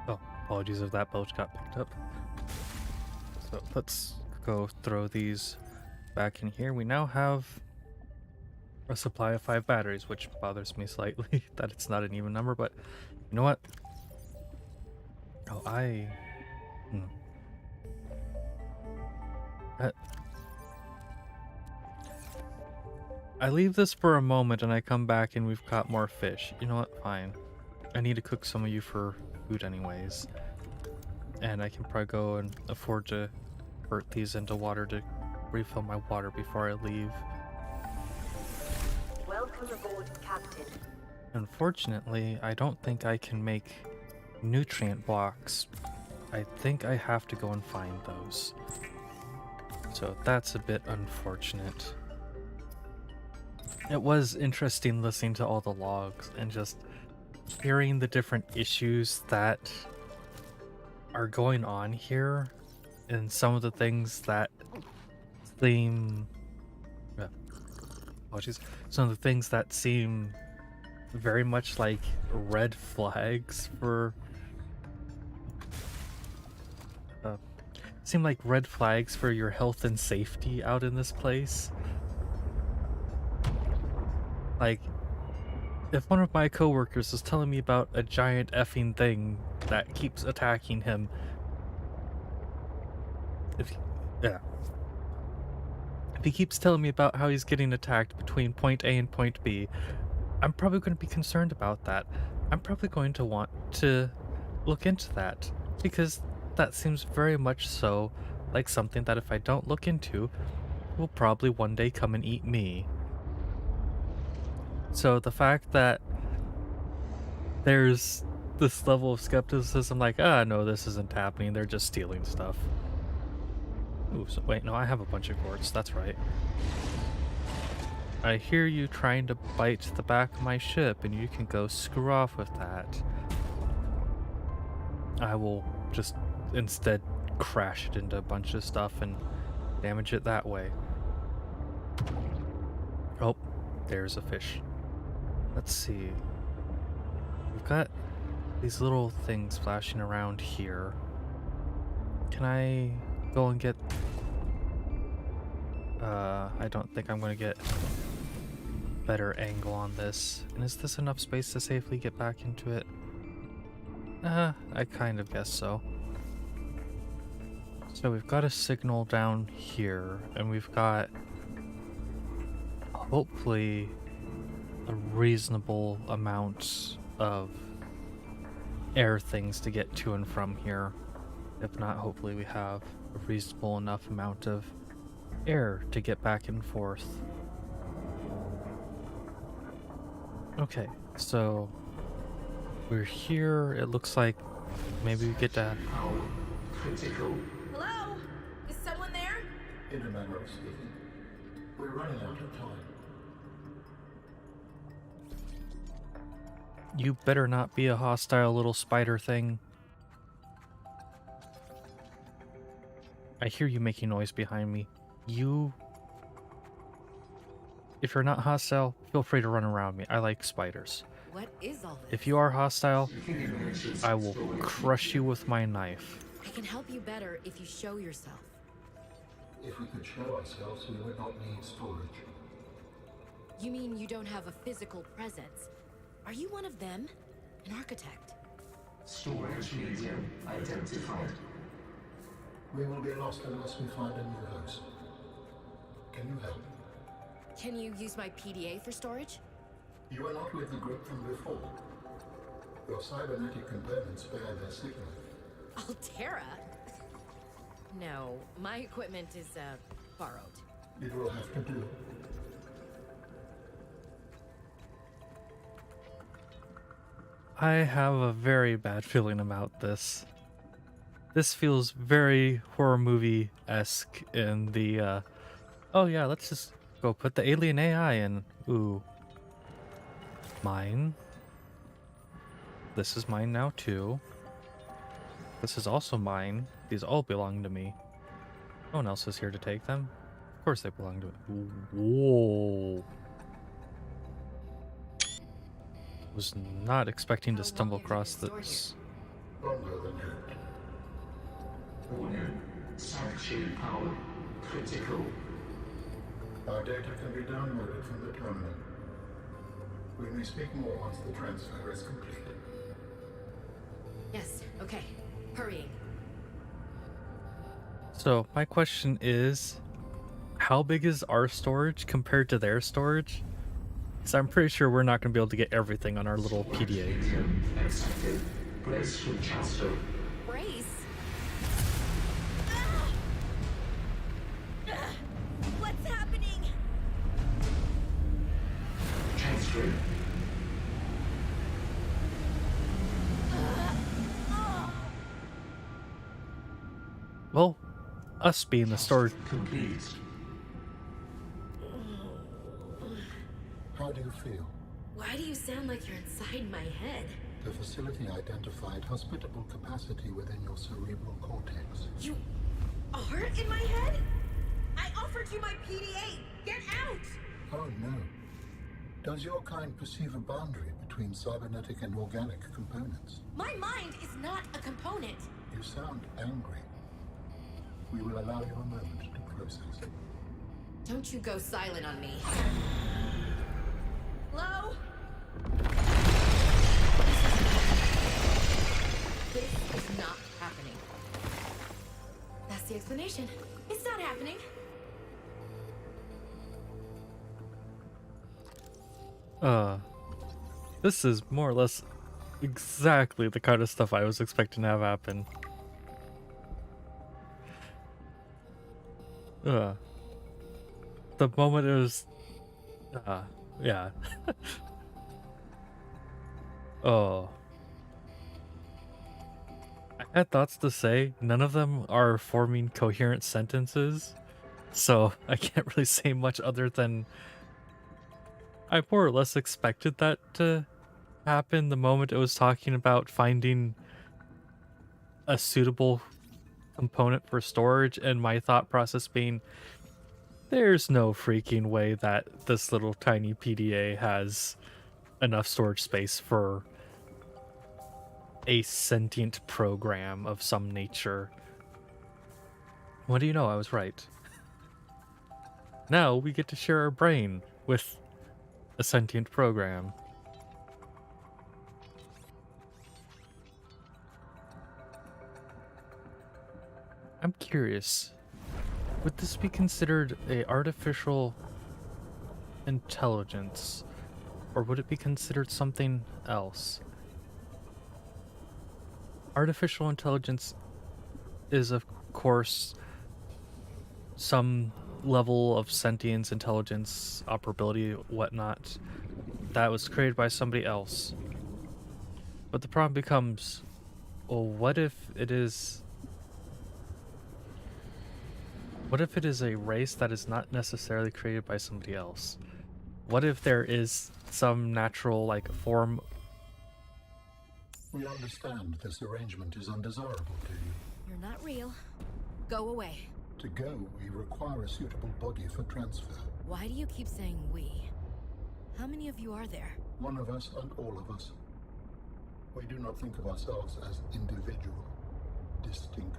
Oh, apologies if that boat got picked up. So let's go throw these back in here. We now have a supply of 5 batteries, which bothers me slightly that it's not an even number, but you know what? Oh, I leave this for a moment and I come back and we've caught more fish. You know what? Fine. I need to cook some of you for food anyways. And I can probably go and afford to put these into water to refill my water before I leave. Welcome aboard, Captain. Unfortunately, I don't think I can make nutrient blocks. I think I have to go and find those. So that's a bit unfortunate. It was interesting listening to all the logs and just hearing the different issues that are going on here and some of the things that seem some of the things that seem very much like red flags for seem like red flags for your health and safety out in this place. Like, if one of my coworkers is telling me about a giant effing thing that keeps attacking him, if he keeps telling me about how he's getting attacked between point A and point B, I'm probably going to be concerned about that. I'm probably going to want to look into that, because that seems very much so like something that if I don't look into, will probably one day come and eat me. So the fact that there's this level of skepticism, like, no, this isn't happening, they're just stealing stuff. Ooh, so wait, no, I have a bunch of quartz, that's right. I hear you trying to bite the back of my ship, and you can go screw off with that. I will just instead crash it into a bunch of stuff and damage it that way. Oh, there's a fish. Let's see. We've got these little things flashing around here. Can I go and get... I don't think I'm going to get better angle on this. And is this enough space to safely get back into it? I kind of guess so. So we've got a signal down here, and we've got hopefully a reasonable amount of air things to get to and from here. If not, hopefully we have a reasonable enough amount of air to get back and forth. Okay, so we're here. It looks like maybe we get to... Critical. Hello? Is someone there? In a manner of speaking. We're running out of time. You better not be a hostile little spider thing. I hear you making noise behind me. You... If you're not hostile, feel free to run around me. I like spiders. What is all this? If you are hostile, I will crush you with my knife. I can help you better if you show yourself. If we could show ourselves, we would not need storage. You mean you don't have a physical presence? Are you one of them? An architect? Storage medium identified. We will be lost unless we find a new host. Can you help? Can you use my PDA for storage? You are not with the group from before. Your cybernetic components bear their signal. Altera? No, my equipment is, borrowed. It will have to do. I have a very bad feeling about this. This feels very horror movie-esque in the, oh yeah, let's just go put the alien AI in. Ooh. Mine. This is mine now too. This is also mine. These all belong to me. No one else is here to take them. Of course they belong to me. Whoa. Was not expecting to stumble across this. Longer than hoped. Warning. Sanction power critical. Our data can be downloaded from the terminal. We may speak more once the transfer is complete. Yes, okay. Hurrying. So my question is, how big is our storage compared to their storage? Because I'm pretty sure we're not going to be able to get everything on our little PDA. Accepted. Brace for transfer. Brace? What's happening? Transfer. Well, us being the storage... Complete. How do you feel? Why do you sound like you're inside my head? The facility identified hospitable capacity within your cerebral cortex. You are in my head? I offered you my PDA! Get out! Oh no. Does your kind perceive a boundary between cybernetic and organic components? My mind is not a component! You sound angry. We will allow you a moment to process it. Don't you go silent on me. Hello? This is not happening. That's the explanation. It's not happening. This is more or less exactly the kind of stuff I was expecting to have happen. The moment it was... yeah. Oh. I had thoughts to say, none of them are forming coherent sentences, so I can't really say much other than I more or less expected that to happen the moment it was talking about finding a suitable component for storage, and my thought process being, there's no freaking way that this little tiny PDA has enough storage space for a sentient program of some nature. What do you know? I was right. Now we get to share our brain with a sentient program. I'm curious, would this be considered a artificial intelligence, or would it be considered something else? Artificial intelligence is, of course, some level of sentience, intelligence, operability, whatnot, that was created by somebody else. But the problem becomes, well, what if it is a race that is not necessarily created by somebody else? What if there is some natural, like, form? We understand this arrangement is undesirable to you. You're not real. Go away. To go, we require a suitable body for transfer. Why do you keep saying we? How many of you are there? One of us and all of us. We do not think of ourselves as individual, distinct.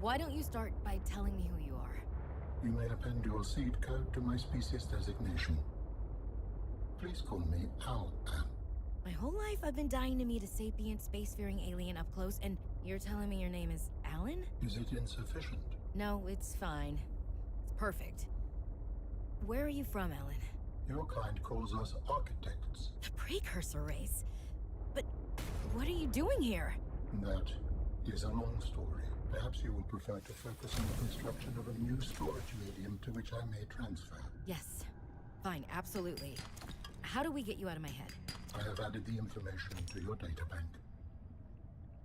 Why don't you start by telling me who you are? You may append your seed code to my species designation. Please call me Al. My whole life I've been dying to meet a sapient spacefaring alien up close, and you're telling me your name is Alan? Is it insufficient? No, it's fine. It's perfect. Where are you from, Alan? Your kind calls us architects. The precursor race? But what are you doing here? That is a long story. Perhaps you will prefer to focus on the construction of a new storage medium to which I may transfer. Yes. Fine, absolutely. How do we get you out of my head? I have added the information to your databank.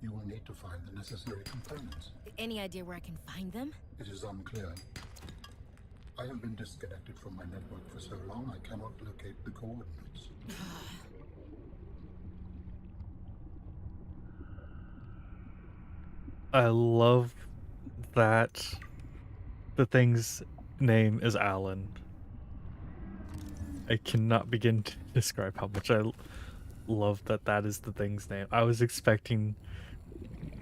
You will need to find the necessary components. Any idea where I can find them? It is unclear. I have been disconnected from my network for so long I cannot locate the coordinates. I love that the thing's name is Alan. I cannot begin to describe how much I love that that is the thing's name. I was expecting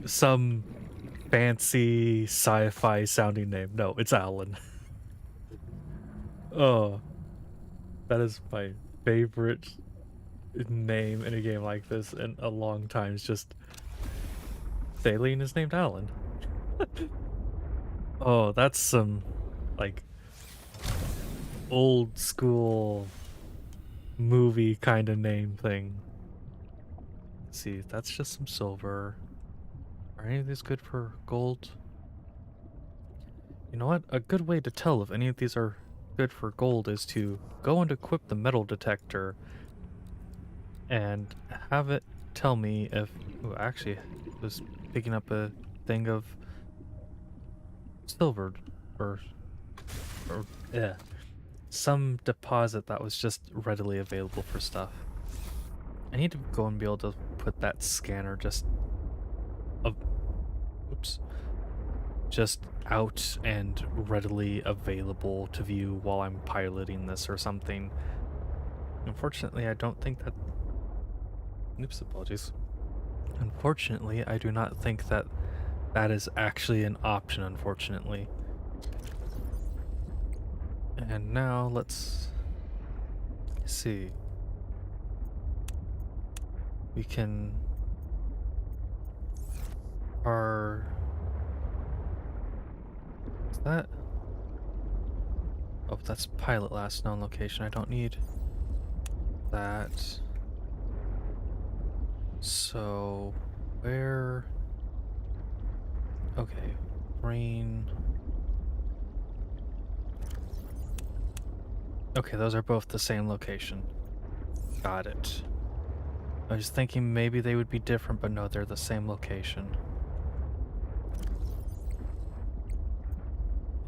some fancy sci-fi sounding name. No, it's Alan. Oh, that is my favorite name in a game like this in a long time. It's just the alien is named Alan. Oh, that's some like old school movie kind of name thing. Let's see, that's just some silver. Are any of these good for gold? You know what? A good way to tell if any of these are good for gold is to go and equip the metal detector and have it tell me if... Ooh, actually, I was picking up a thing of silver or yeah, some deposit that was just readily available for stuff. I need to go and be able to put that scanner just out and readily available to view while I'm piloting this or something. Unfortunately, I don't think that... Oops, apologies. Unfortunately, I do not think that that is actually an option, unfortunately. And now let's see. We can... Is that... Oh, that's pilot last known location. I don't need that. So, where... Okay, brain... Okay, those are both the same location. Got it. I was thinking maybe they would be different, but no, they're the same location.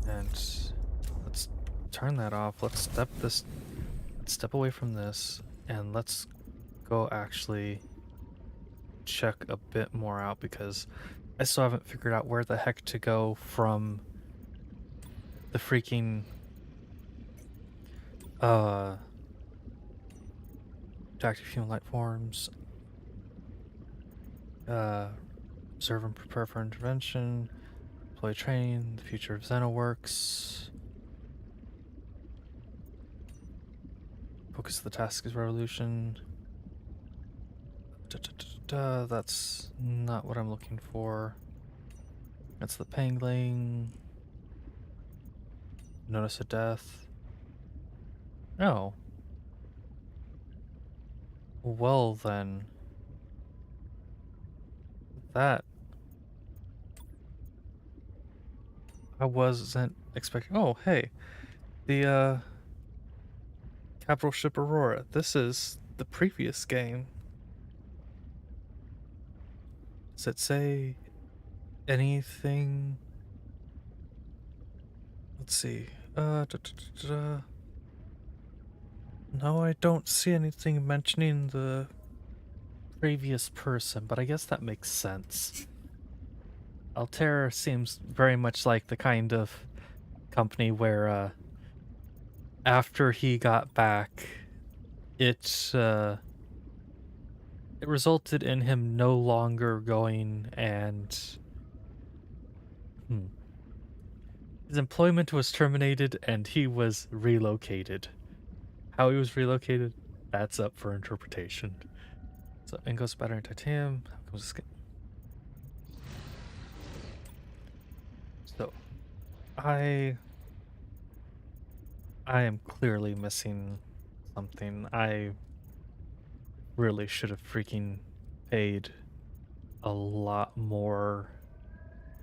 And let's turn that off. Let's step away from this, and let's go actually check a bit more out, because I still haven't figured out where the heck to go from the freaking To active human life forms. Observe and prepare for intervention. Deploy training. The future of Xenoworks. Focus of the task is revolution. That's not what I'm looking for. That's the pangling. Notice a death. No. Well then. That. I wasn't expecting. Oh, hey. The, capital ship Aurora. This is the previous game. Does it say anything? Let's see. No, I don't see anything mentioning the previous person, but I guess that makes sense. Altair seems very much like the kind of company where, after he got back, it resulted in him no longer going and his employment was terminated and he was relocated. How he was relocated, that's up for interpretation. So Ingos battery and titanium. So I am clearly missing something. I really should have freaking paid a lot more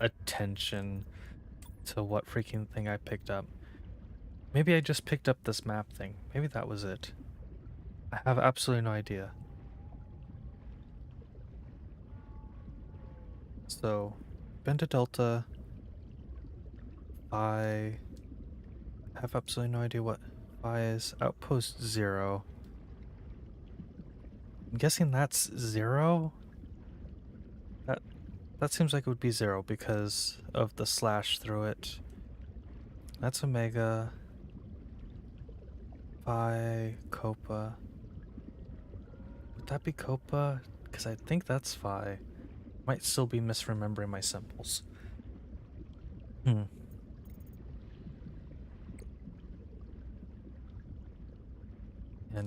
attention to what freaking thing I picked up. Maybe I just picked up this map thing. Maybe that was it. I have absolutely no idea. So, been to Delta. I have absolutely no idea what Phi is. Outpost 0. I'm guessing that's 0? That seems like it would be 0 because of the slash through it. That's Omega. Phi, Copa. Would that be Copa? Because I think that's Phi. Might still be misremembering my symbols. And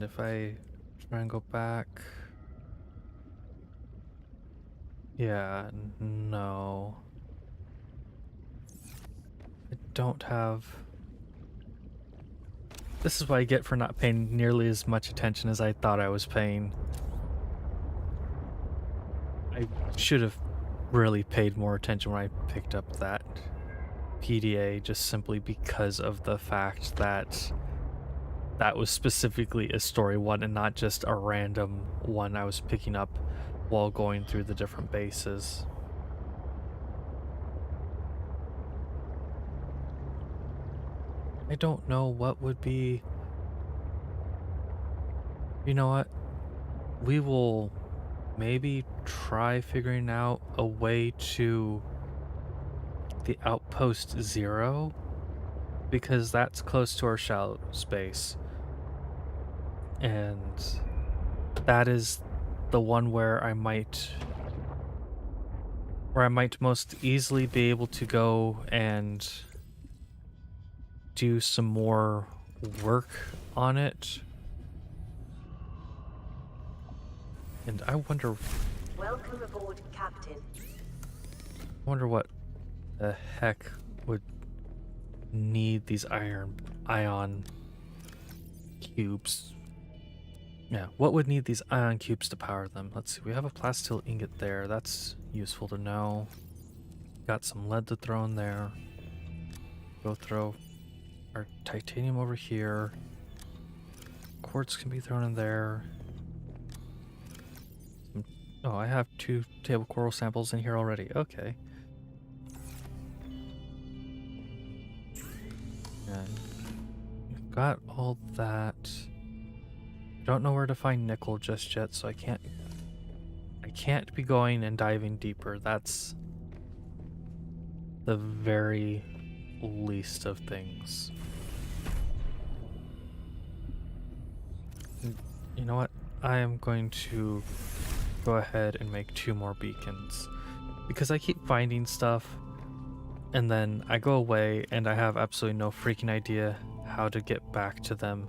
if I try and go back... Yeah, no. I don't have... This is what I get for not paying nearly as much attention as I thought I was paying. I should have really paid more attention when I picked up that PDA, just simply because of the fact that that was specifically a story one and not just a random one I was picking up while going through the different bases. I don't know what would be... You know what? We will maybe try figuring out a way to the Outpost 0, because that's close to our shallow space. And that is the one where I might most easily be able to go and do some more work on it. And I wonder... Welcome aboard, Captain. I wonder what the heck would need these ion cubes. Yeah, what would need these ion cubes to power them? Let's see, we have a plasteel ingot there. That's useful to know. Got some lead to throw in there. Go throw our titanium over here. Quartz can be thrown in there. Oh, I have 2 table coral samples in here already. Okay. And we've got all that. Don't know where to find nickel just yet, so I can't be going and diving deeper. That's the very least of things. You know what? I am going to go ahead and make 2 more beacons. Because I keep finding stuff, and then I go away and I have absolutely no freaking idea how to get back to them.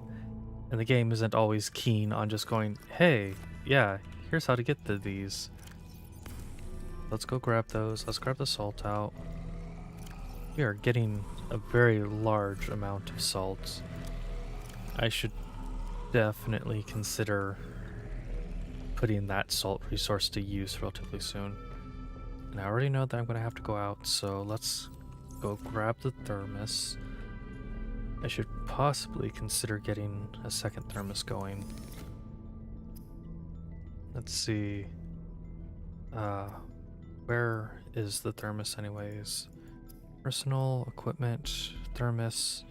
And the game isn't always keen on just going, hey, yeah, here's how to get to these. Let's go grab those. Let's grab the salt out. We are getting a very large amount of salt. I should definitely consider putting that salt resource to use relatively soon. And I already know that I'm going to have to go out, so let's go grab the thermos. I should possibly consider getting a second thermos going. Let's see. Where is the thermos anyways? Personal equipment, thermos,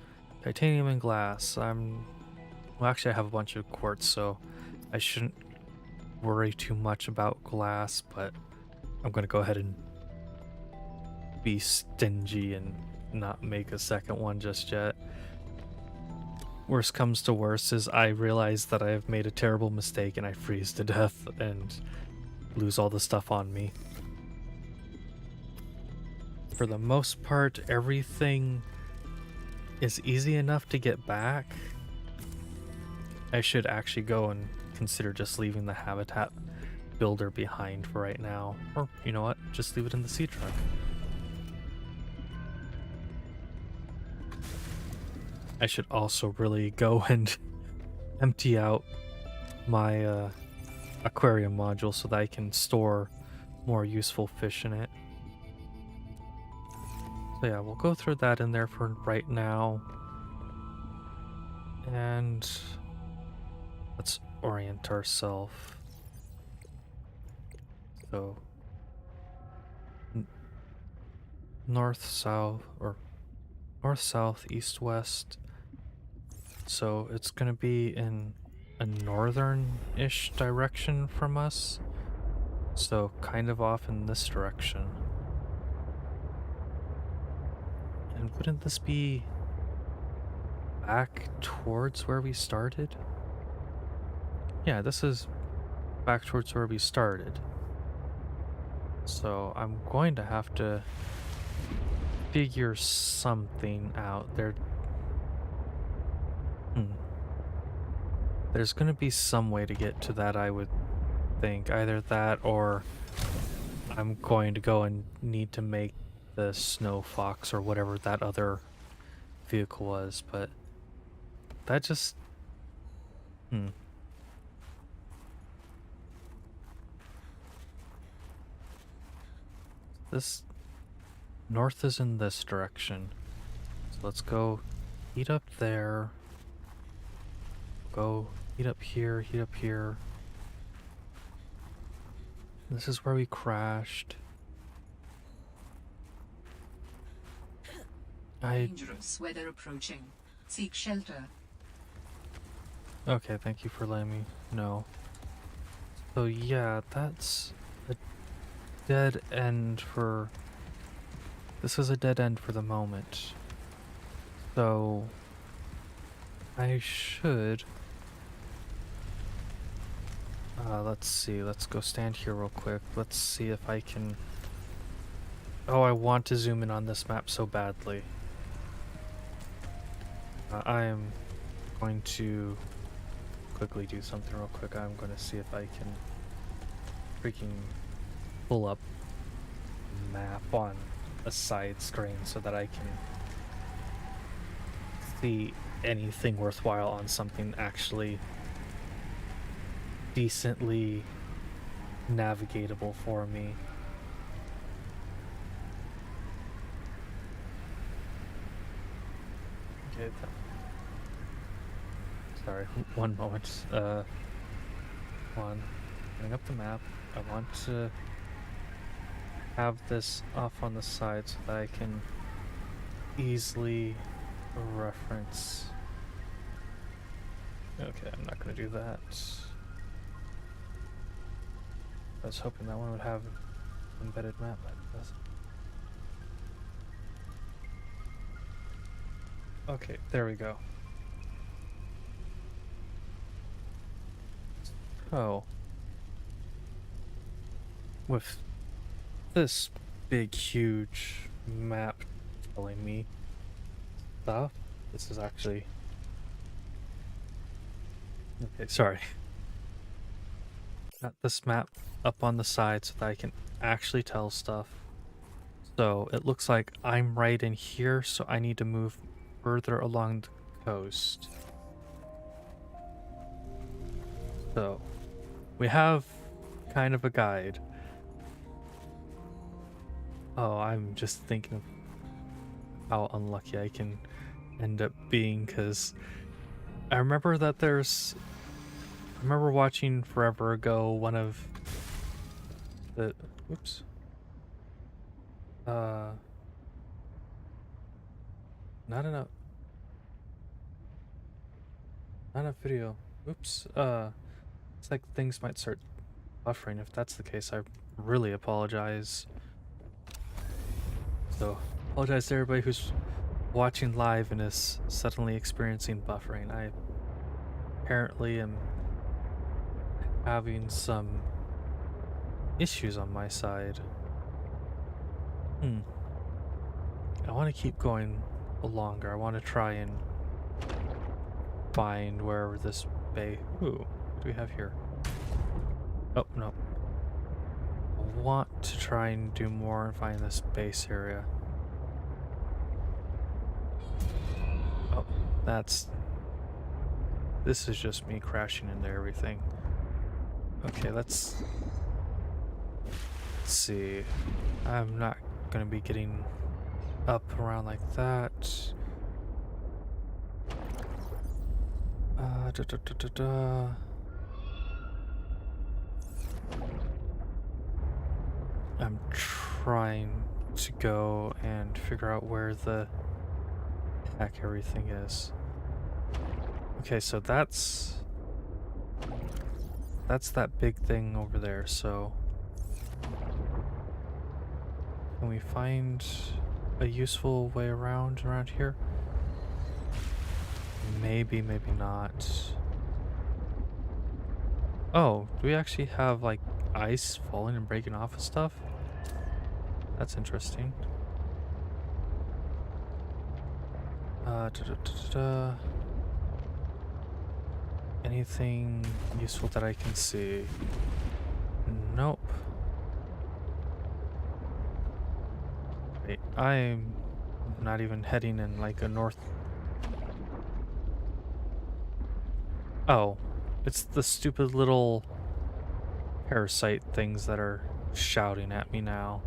titanium and glass. Well, actually I have a bunch of quartz, so I shouldn't worry too much about glass, but I'm gonna go ahead and be stingy and not make a second one just yet. Worst comes to worst is I realize that I have made a terrible mistake and I freeze to death and lose all the stuff on me. For the most part, everything is easy enough to get back. I should actually go and consider just leaving the habitat builder behind for right now. Or, you know what, just leave it in the sea truck. I should also really go and empty out my aquarium module so that I can store more useful fish in it. So yeah, we'll go throw that in there for right now. And let's orient ourselves. So north, south, or north, south, east, west. So it's gonna be in a northern-ish direction from us. So kind of off in this direction. And wouldn't this be back towards where we started? Yeah, this is back towards where we started. So I'm going to have to figure something out. There's going to be some way to get to that, I would think. Either that or I'm going to go and need to make the Snow Fox or whatever that other vehicle was, but that just... This north is in this direction. So let's go heat up there. Go heat up here, heat up here. This is where we crashed. Dangerous weather approaching. Seek shelter. Okay, thank you for letting me know. So yeah, that's a dead end for... This is a dead end for the moment. So I should... let's see, let's go stand here real quick. Let's see if I can... Oh, I want to zoom in on this map so badly. I am going to quickly do something real quick. I'm going to see if I can freaking pull up a map on a side screen so that I can see anything worthwhile on something actually decently navigatable for me. Okay, sorry, one moment. Bring up the map. I want to have this off on the side so that I can easily reference. Okay, I'm not going to do that. I was hoping that one would have an embedded map, but it doesn't. Okay, there we go. Oh. With this big, huge map telling me stuff, this is actually... Okay, sorry. Got this map up on the side so that I can actually tell stuff. So it looks like I'm right in here, so I need to move further along the coast. So we have kind of a guide. Oh, I'm just thinking of how unlucky I can end up being, because I remember that I remember watching forever ago one of the... Oops. Not enough. Not enough video. Oops. It's like things might start buffering. If that's the case, I really apologize. So, apologize to everybody who's watching live and is suddenly experiencing buffering. I apparently am having some issues on my side. I want to keep going longer. I want to try and find wherever this bay... Ooh, what do we have here? Oh, no. I want to try and do more and find this base area. Oh, this is just me crashing into everything. Okay, let's see. I'm not gonna be getting up around like that. I'm trying to go and figure out where the heck everything is. Okay, so that's that big thing over there, so can we find a useful way around here? Maybe, maybe not. Oh, do we actually have like ice falling and breaking off of stuff? That's interesting. Anything useful that I can see? Nope. Wait, I'm not even heading in like a north. Oh, it's the stupid little parasite things that are shouting at me now.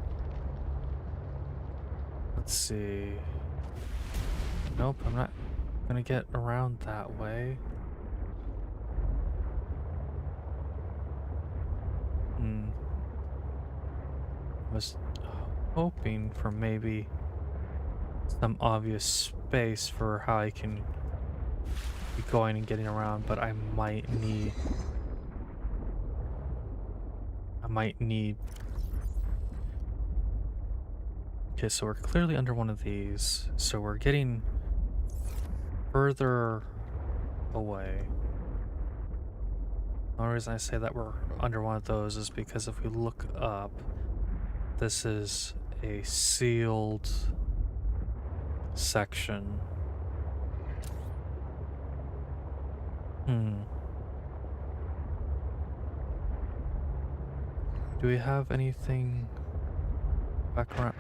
Let's see. Nope, I'm not gonna get around that way. Was hoping for maybe some obvious space for how I can be going and getting around, but I might need Okay, so we're clearly under one of these, so we're getting further away. The only reason I say that we're under one of those is because if we look up, this is a sealed section. Do we have anything back around?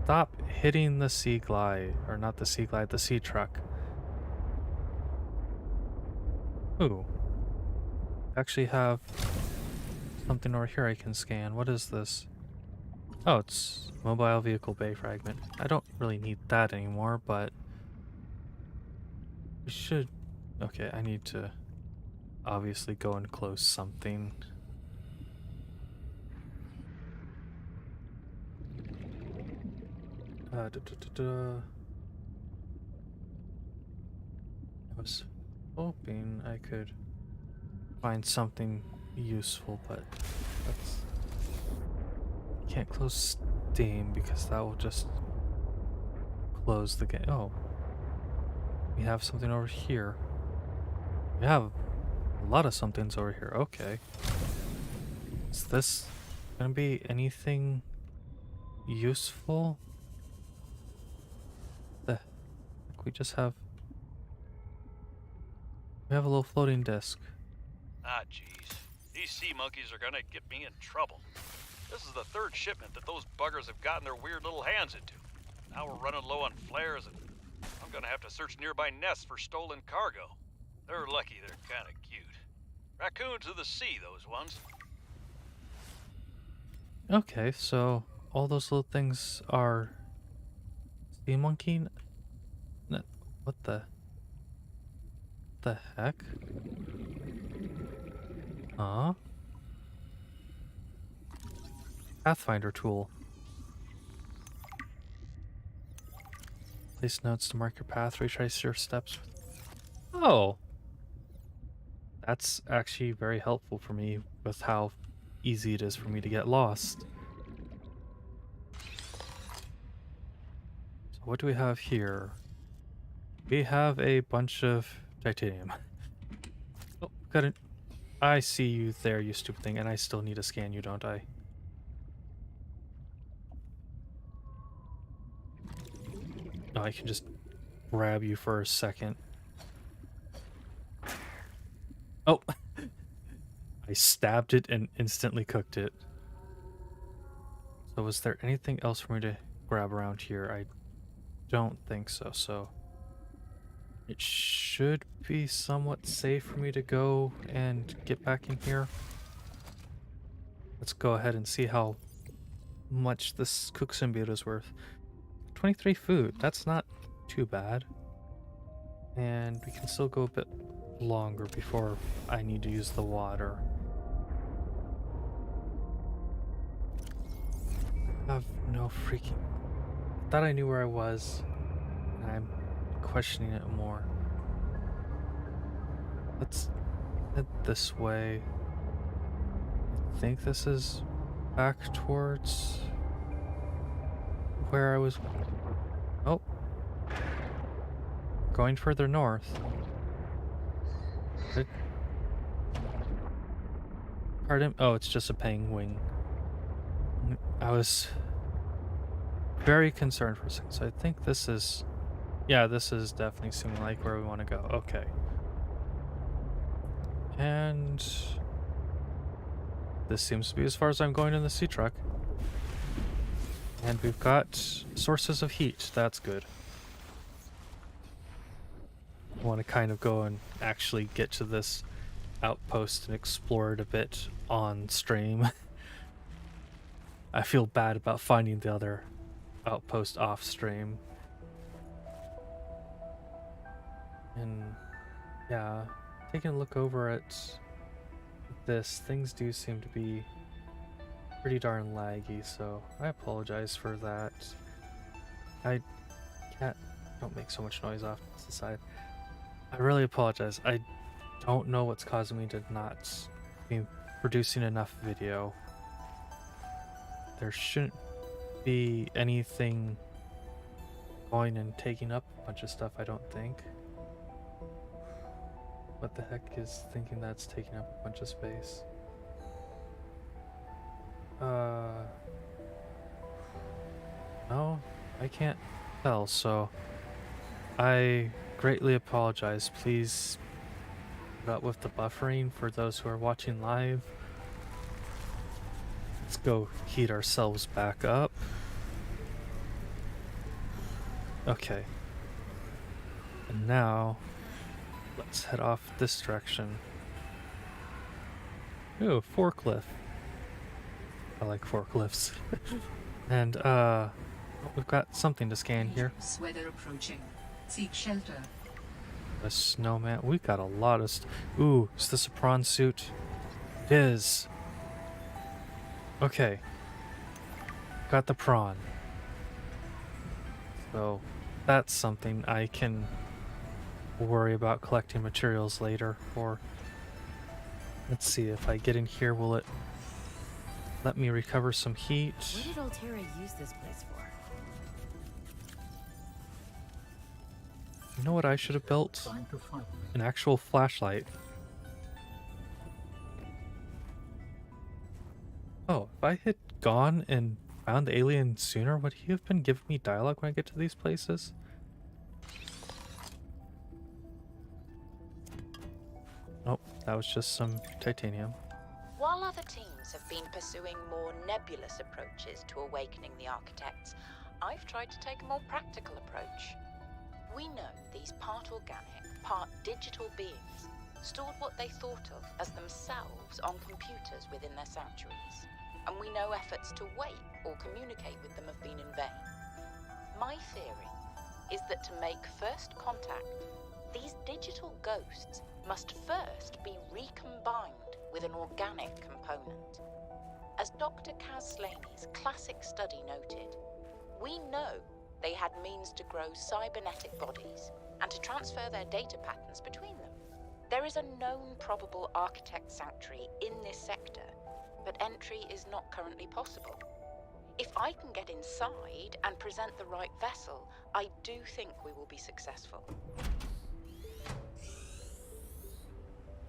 Stop hitting the sea glide, or not the sea glide, the sea truck. Ooh. Actually have something over here I can scan. What is this? Oh, it's mobile vehicle bay fragment. I don't really need that anymore, but we should... Okay, I need to obviously go and close something. I was hoping I could find something useful, but that's... Can't close Steam because that will just close the game. Oh, we have something over here. We have A lot of something's over here. Okay. Is this gonna be anything useful? The heck? We have a little floating disc. Ah, jeez. These sea monkeys are gonna get me in trouble. This is the third shipment that those buggers have gotten their weird little hands into. Now we're running low on flares, and I'm gonna have to search nearby nests for stolen cargo. They're lucky they're kinda cute. Raccoons of the sea, those ones. Okay, so all those little things are sea monkey? What the heck? Huh? Pathfinder tool. Place notes to mark your path, retrace your steps. Oh! That's actually very helpful for me with how easy it is for me to get lost. So what do we have here? We have a bunch of titanium. Oh, got it. I see you there, you stupid thing, and I still need to scan you, don't I? Oh, I can just grab you for a second. Oh! I stabbed it and instantly cooked it. So was there anything else for me to grab around here? I don't think so, so it should be somewhat safe for me to go and get back in here. Let's go ahead and see how much this cook symbiote is worth. 23 food, that's not too bad. And we can still go a bit longer before I need to use the water. I have no freaking... I thought I knew where I was, and I'm questioning it more. Let's head this way. I think this is back towards where I was... Oh. Going further north. Good. Pardon? Oh, it's just a penguin. I was very concerned for a second, so I think this is... Yeah, this is definitely seeming like where we want to go. Okay. And... this seems to be as far as I'm going in the sea truck. And we've got sources of heat. That's good. I want to kind of go and actually get to this outpost and explore it a bit on stream. I feel bad about finding the other outpost off stream. And yeah, taking a look over at this, things do seem to be pretty darn laggy, so I apologize for that. Don't make so much noise off to the side. I really apologize. I don't know what's causing me to not be producing enough video. There shouldn't be anything going and taking up a bunch of stuff, I don't think. What the heck is thinking that's taking up a bunch of space? No, I can't tell, so I greatly apologize. Please put up with the buffering for those who are watching live. Let's go heat ourselves back up. Okay. And now, let's head off this direction. Ooh, forklift. I like forklifts. And, we've got something to scan here. Weather approaching. Seek shelter. A snowman. We've got a lot of ooh, is this a prawn suit? It is. Okay. Got the prawn. So, that's something I can worry about collecting materials later for. Let's see, if I get in here, will it let me recover some heat? What did Altera use this place for? You know what I should have built? Trying to find me. An actual flashlight. Oh, if I had gone and found the alien sooner, would he have been giving me dialogue when I get to these places? Nope, that was just some titanium. While other teams have been pursuing more nebulous approaches to awakening the architects, I've tried to take a more practical approach. We know these part organic, part digital beings stored what they thought of as themselves on computers within their sanctuaries, and we know efforts to wake or communicate with them have been in vain. My theory is that to make first contact, these digital ghosts must first be recombined with an organic component. As Dr. Kaz Slaney's classic study noted, we know they had means to grow cybernetic bodies and to transfer their data patterns between them. There is a known probable architect sanctuary in this sector, but entry is not currently possible. If I can get inside and present the right vessel, I do think we will be successful.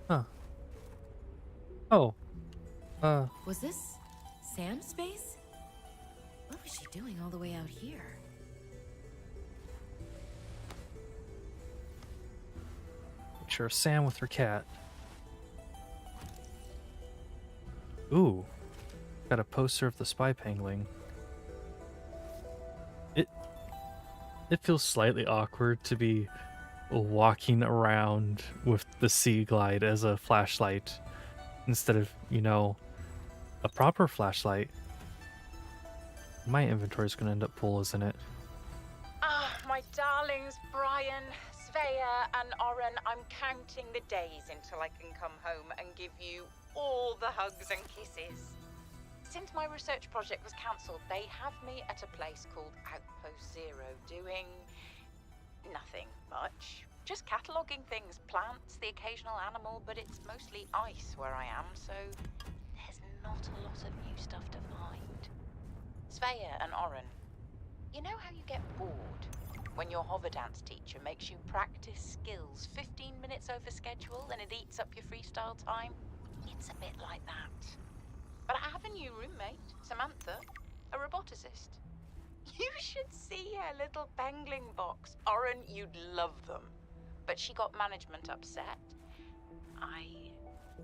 Huh. Oh. Was this Sam's space? What was she doing all the way out here? Picture of Sam with her cat. Ooh. Got a poster of the spy pangolin. It feels slightly awkward to be walking around with the Sea Glide as a flashlight instead of, you know, a proper flashlight. My inventory is going to end up full, isn't it? Ah, my darlings, Brian, Svea, and Oren, I'm counting the days until I can come home and give you all the hugs and kisses. Since my research project was cancelled, they have me at a place called Outpost Zero, doing nothing much. Just cataloguing things, plants, the occasional animal, but it's mostly ice where I am, so there's not a lot of new stuff to find. Svea and Oren, you know how you get bored when your hover dance teacher makes you practice skills 15 minutes over schedule and it eats up your freestyle time? It's a bit like that. But I have a new roommate, Samantha, a roboticist. You should see her little pangolin box. Oren, you'd love them. But she got management upset. I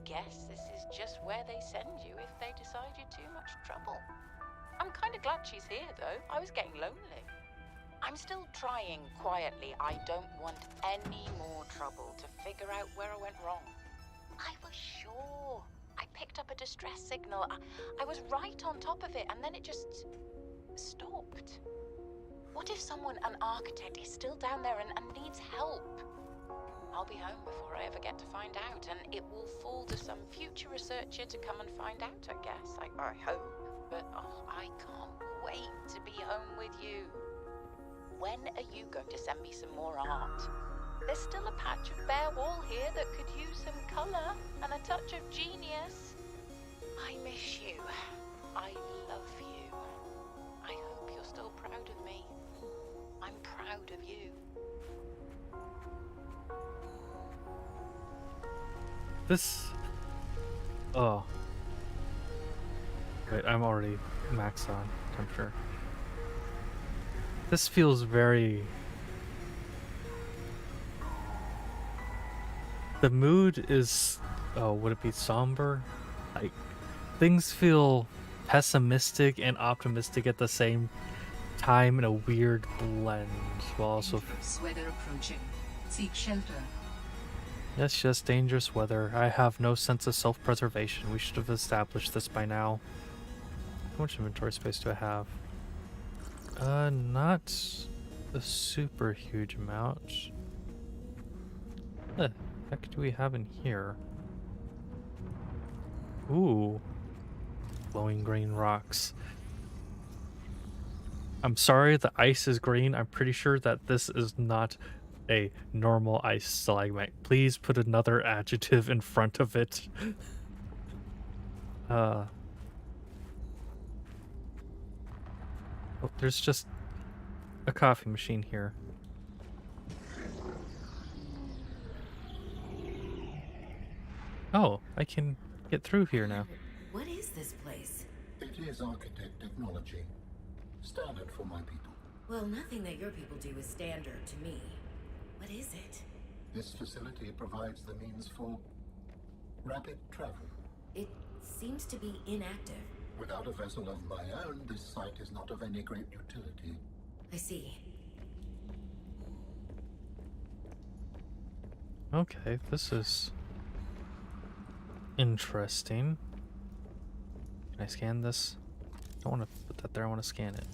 guess this is just where they send you if they decide you're too much trouble. I'm kind of glad she's here, though. I was getting lonely. I'm still trying quietly. I don't want any more trouble to figure out where I went wrong. I was sure. I picked up a distress signal. I was right on top of it, and then it just stopped. What if someone, an architect, is still down there and needs help? I'll be home before I ever get to find out, and it will fall to some future researcher to come and find out, I guess. I hope. But I can't wait to be home with you. When are you going to send me some more art? There's still a patch of bare wall here that could use some colour and a touch of genius. I miss you. I love you. I hope you're still proud of me. I'm proud of you. This... Oh. Wait, I'm already maxed on temperature. This feels very... The mood is... Oh, would it be somber? Like, things feel pessimistic and optimistic at the same time in a weird blend. While also... Dangerous weather approaching. Seek shelter. It's just dangerous weather. I have no sense of self-preservation. We should have established this by now. How much inventory space do I have? Not a super huge amount. What the heck do we have in here? Ooh. Glowing green rocks. I'm sorry the ice is green. I'm pretty sure that this is not a normal ice stalagmite. Please put another adjective in front of it. Oh, there's just a coffee machine here. Oh, I can get through here now. What is this place? is architect technology. Standard for my people. Well, nothing that your people do is standard to me. What is it? This facility provides the means for rapid travel. It seems to be inactive. Without a vessel of my own, this site is not of any great utility. I see. Okay, this is interesting. Can I scan this? I don't want to put that there, I want to scan it.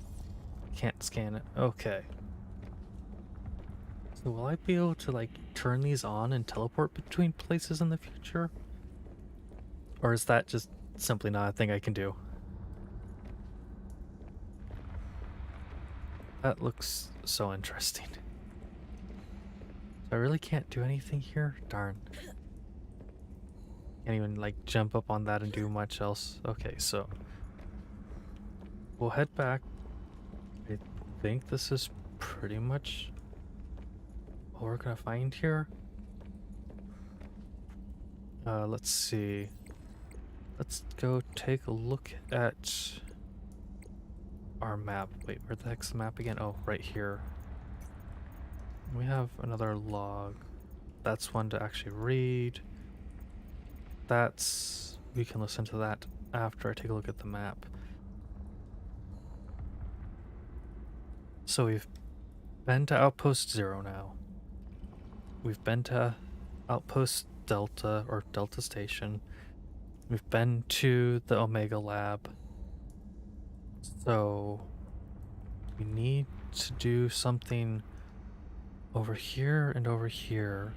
Can't scan it. Okay. So will I be able to like turn these on and teleport between places in the future? Or is that just simply not a thing I can do? That looks so interesting. So I really can't do anything here? Darn. Can't even like jump up on that and do much else. Okay, so we'll head back. I think this is pretty much what we're gonna find here. Let's see. Let's go take a look at our map. Wait, where the heck's the map again? Oh, right here. We have another log. That's one to actually read. That's... we can listen to that after I take a look at the map. So we've been to Outpost 0 now. We've been to Outpost Delta, or Delta Station. We've been to the Omega Lab. So we need to do something over here and over here.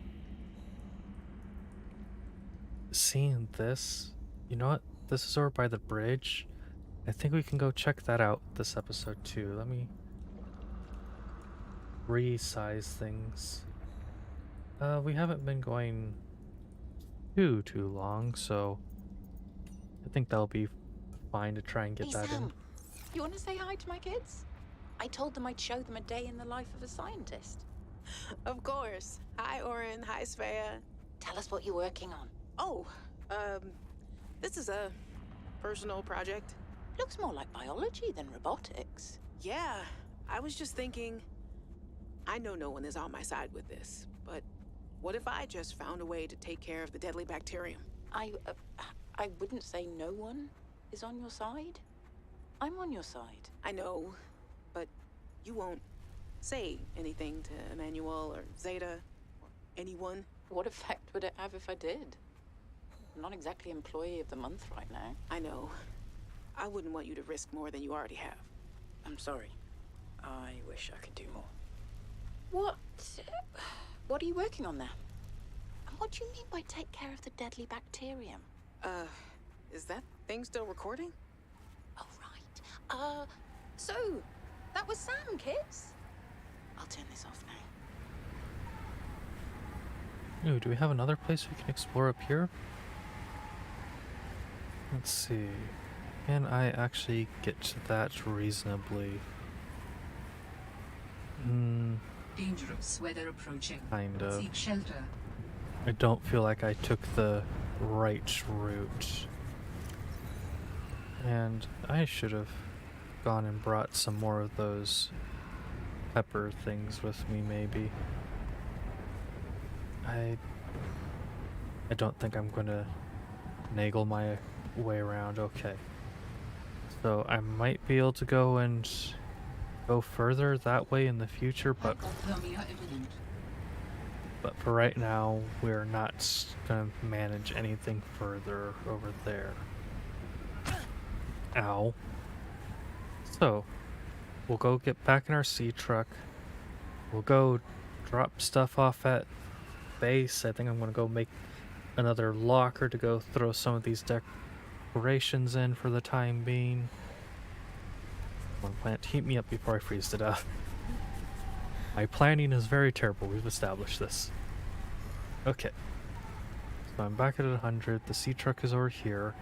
Seeing this, you know what? This is over by the bridge. I think we can go check that out this episode too. Let me resize things. We haven't been going too long, so I think that'll be fine to try and get that Sam, in. you want to say hi to my kids? I told them I'd show them a day in the life of a scientist. Of course. Hi, Oren. Hi, Svea. Tell us what you're working on. Oh, this is a personal project. Looks more like biology than robotics. Yeah, I was just thinking, I know no one is on my side with this, but what if I just found a way to take care of the deadly bacterium? I wouldn't say no one is on your side. I'm on your side. I know, but you won't say anything to Emmanuel or Zeta or anyone. What effect would it have if I did? I'm not exactly employee of the month right now. I know. I wouldn't want you to risk more than you already have. I'm sorry. I wish I could do more. What are you working on there? And what do you mean by take care of the deadly bacterium? Is that thing still recording? Oh, right. So, that was Sam, kids? I'll turn this off now. Ooh, do we have another place we can explore up here? Let's see. Can I actually get to that reasonably? Dangerous weather approaching. Kind of. Seek shelter. I don't feel like I took the right route. And I should have gone and brought some more of those pepper things with me, maybe. I don't think I'm gonna naggle my way around. Okay. So I might be able to go and go further that way in the future, but Hypothermia imminent. for right now, we're not gonna manage anything further over there. Ow. So, we'll go get back in our sea truck. We'll go drop stuff off at base. I think I'm gonna go make another locker to go throw some of these decorations in for the time being. One plant, heat me up before I freeze to death. My planning is very terrible. We've established this. Okay. So I'm back at 100. The sea truck is over here.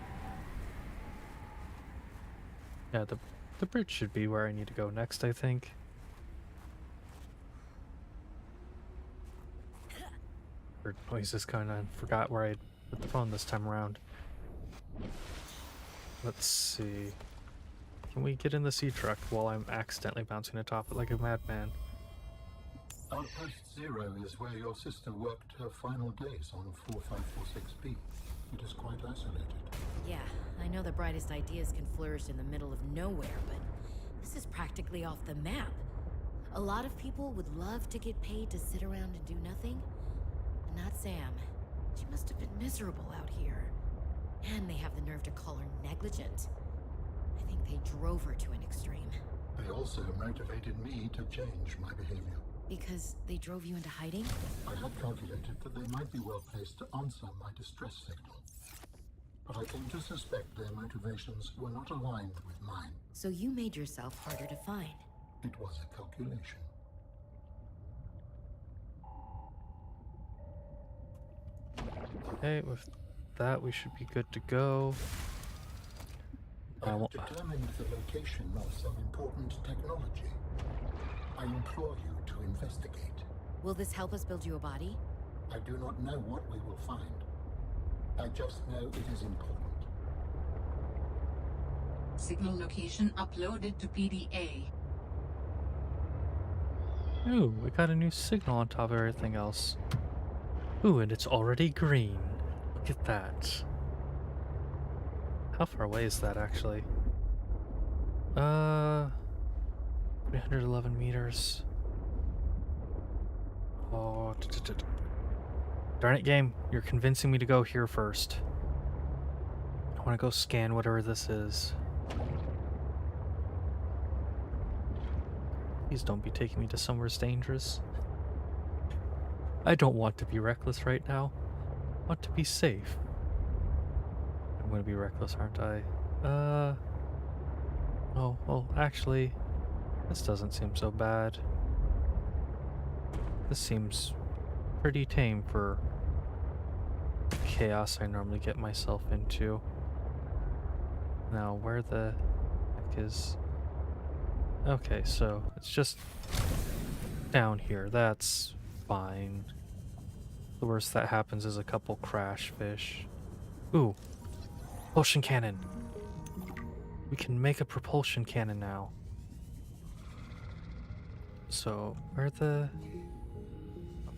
Yeah, the bridge should be where I need to go next, I think. Heard noises kind of forgot where I put the phone this time around. Let's see. can we get in the sea truck while I'm accidentally bouncing atop it like a madman? Outpost Zero is where your sister worked her final days on 4546B. It is quite isolated. Yeah, I know the brightest ideas can flourish in the middle of nowhere, but this is practically off the map. A lot of people would love to get paid to sit around and do nothing. But not Sam. She must have been miserable out here. And they have the nerve to call her negligent. I think they drove her to an extreme. They also motivated me to change my behavior. Because they drove you into hiding? I had calculated that they might be well placed to answer my distress signal. But I came to suspect their motivations were not aligned with mine. So you made yourself harder to find. It was a calculation. Okay, with that we should be good to go. I have determined the location of some important technology. I implore you to investigate. Will this help us build you a body? I do not know what we will find. I just know it is important. Signal location uploaded to PDA. Ooh, we got a new signal on top of everything else. Ooh, and it's already green. Look at that. How far away is that actually? 311 meters. Oh, darn it, game. You're convincing me to go here first. I want to go scan whatever this is. Please don't be taking me to somewhere dangerous. I don't want to be reckless right now. I want to be safe. I'm going to be reckless, aren't I? Oh, well, actually, this doesn't seem so bad. This seems pretty tame for the chaos I normally get myself into. Now, where the heck is... Okay, so it's just down here. That's fine. The worst that happens is a couple crash fish. Ooh, propulsion cannon. We can make a propulsion cannon now. So, where the...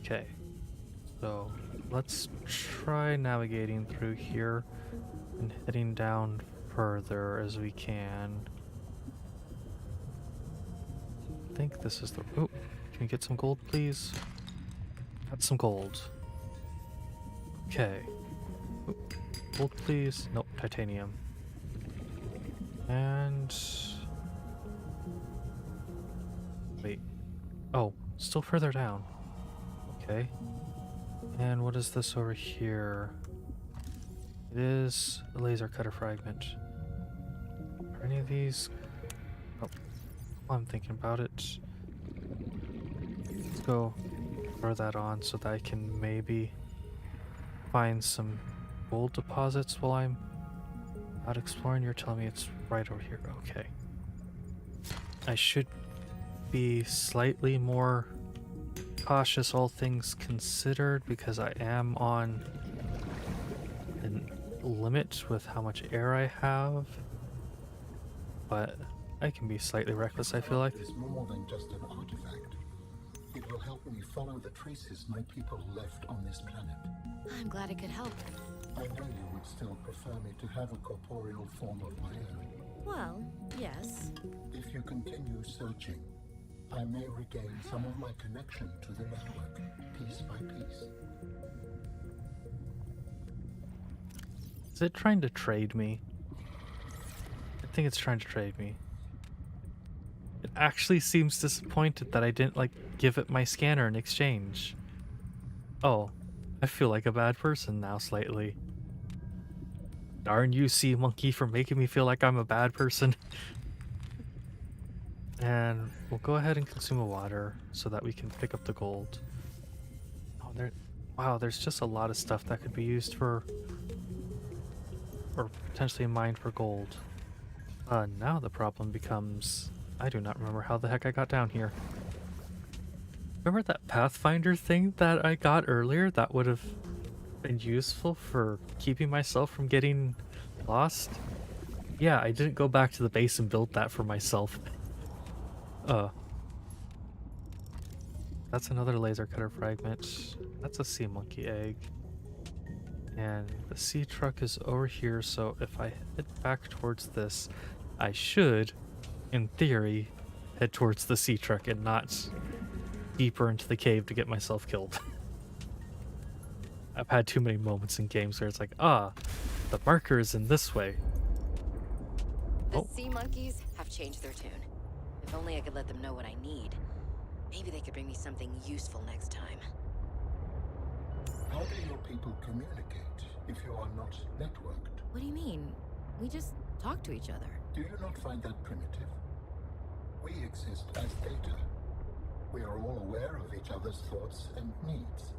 Okay, so let's try navigating through here and heading down further as we can. I think this is the... Ooh, can we get some gold, please? Got some gold. Okay. Ooh, gold, please. Nope, titanium. And... Wait. Oh, still further down. Okay. And what is this over here? It is a laser cutter fragment. Are any of these... Oh, I'm thinking about it. Let's go throw that on so that I can maybe find some gold deposits while I'm out exploring. You're telling me it's right over here. Okay. I should be slightly more cautious, all things considered, because I am on a limit with how much air I have. But I can be slightly reckless, I feel like. It is more than just an artifact. It will help me follow the traces my people left on this planet. I'm glad it could help. I know you would still prefer me to have a corporeal form of my own. Well, yes. If you continue searching, I may regain some of my connection to the network, piece by piece. Is it trying to trade me? I think it's trying to trade me. It actually seems disappointed that I didn't, like, give it my scanner in exchange. Oh, I feel like a bad person now slightly. Darn you, sea monkey, for making me feel like I'm a bad person. And we'll go ahead and consume a water so that we can pick up the gold. Oh, wow, there's just a lot of stuff that could be used for, or potentially mined for gold. Now the problem becomes, I do not remember how the heck I got down here. Remember that Pathfinder thing that I got earlier that would have been useful for keeping myself from getting lost? Yeah, I didn't go back to the base and build that for myself. That's another laser cutter fragment. That's a sea monkey egg. And the sea truck is over here, so if I head back towards this, I should, in theory, head towards the sea truck and not deeper into the cave to get myself killed. I've had too many moments in games where it's like, the marker is in this way. The sea monkeys have changed their tune. If only I could let them know what I need. Maybe they could bring me something useful next time. How do your people communicate if you are not networked? What do you mean? We just talk to each other. Do you not find that primitive? We exist as data. We are all aware of each other's thoughts and needs.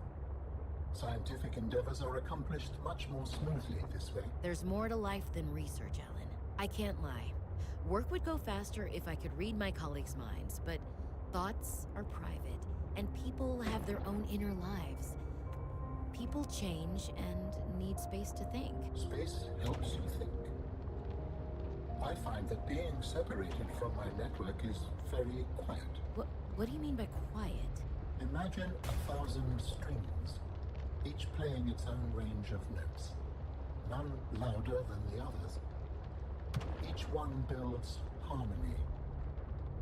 Scientific endeavors are accomplished much more smoothly this way. There's more to life than research, Alan. I can't lie. Work would go faster if I could read my colleagues' minds, but thoughts are private, and people have their own inner lives. People change and need space to think. Space helps you think. I find that being separated from my network is very quiet. What do you mean by quiet? Imagine 1,000 strings, each playing its own range of notes, none louder than the others. Each one builds harmony,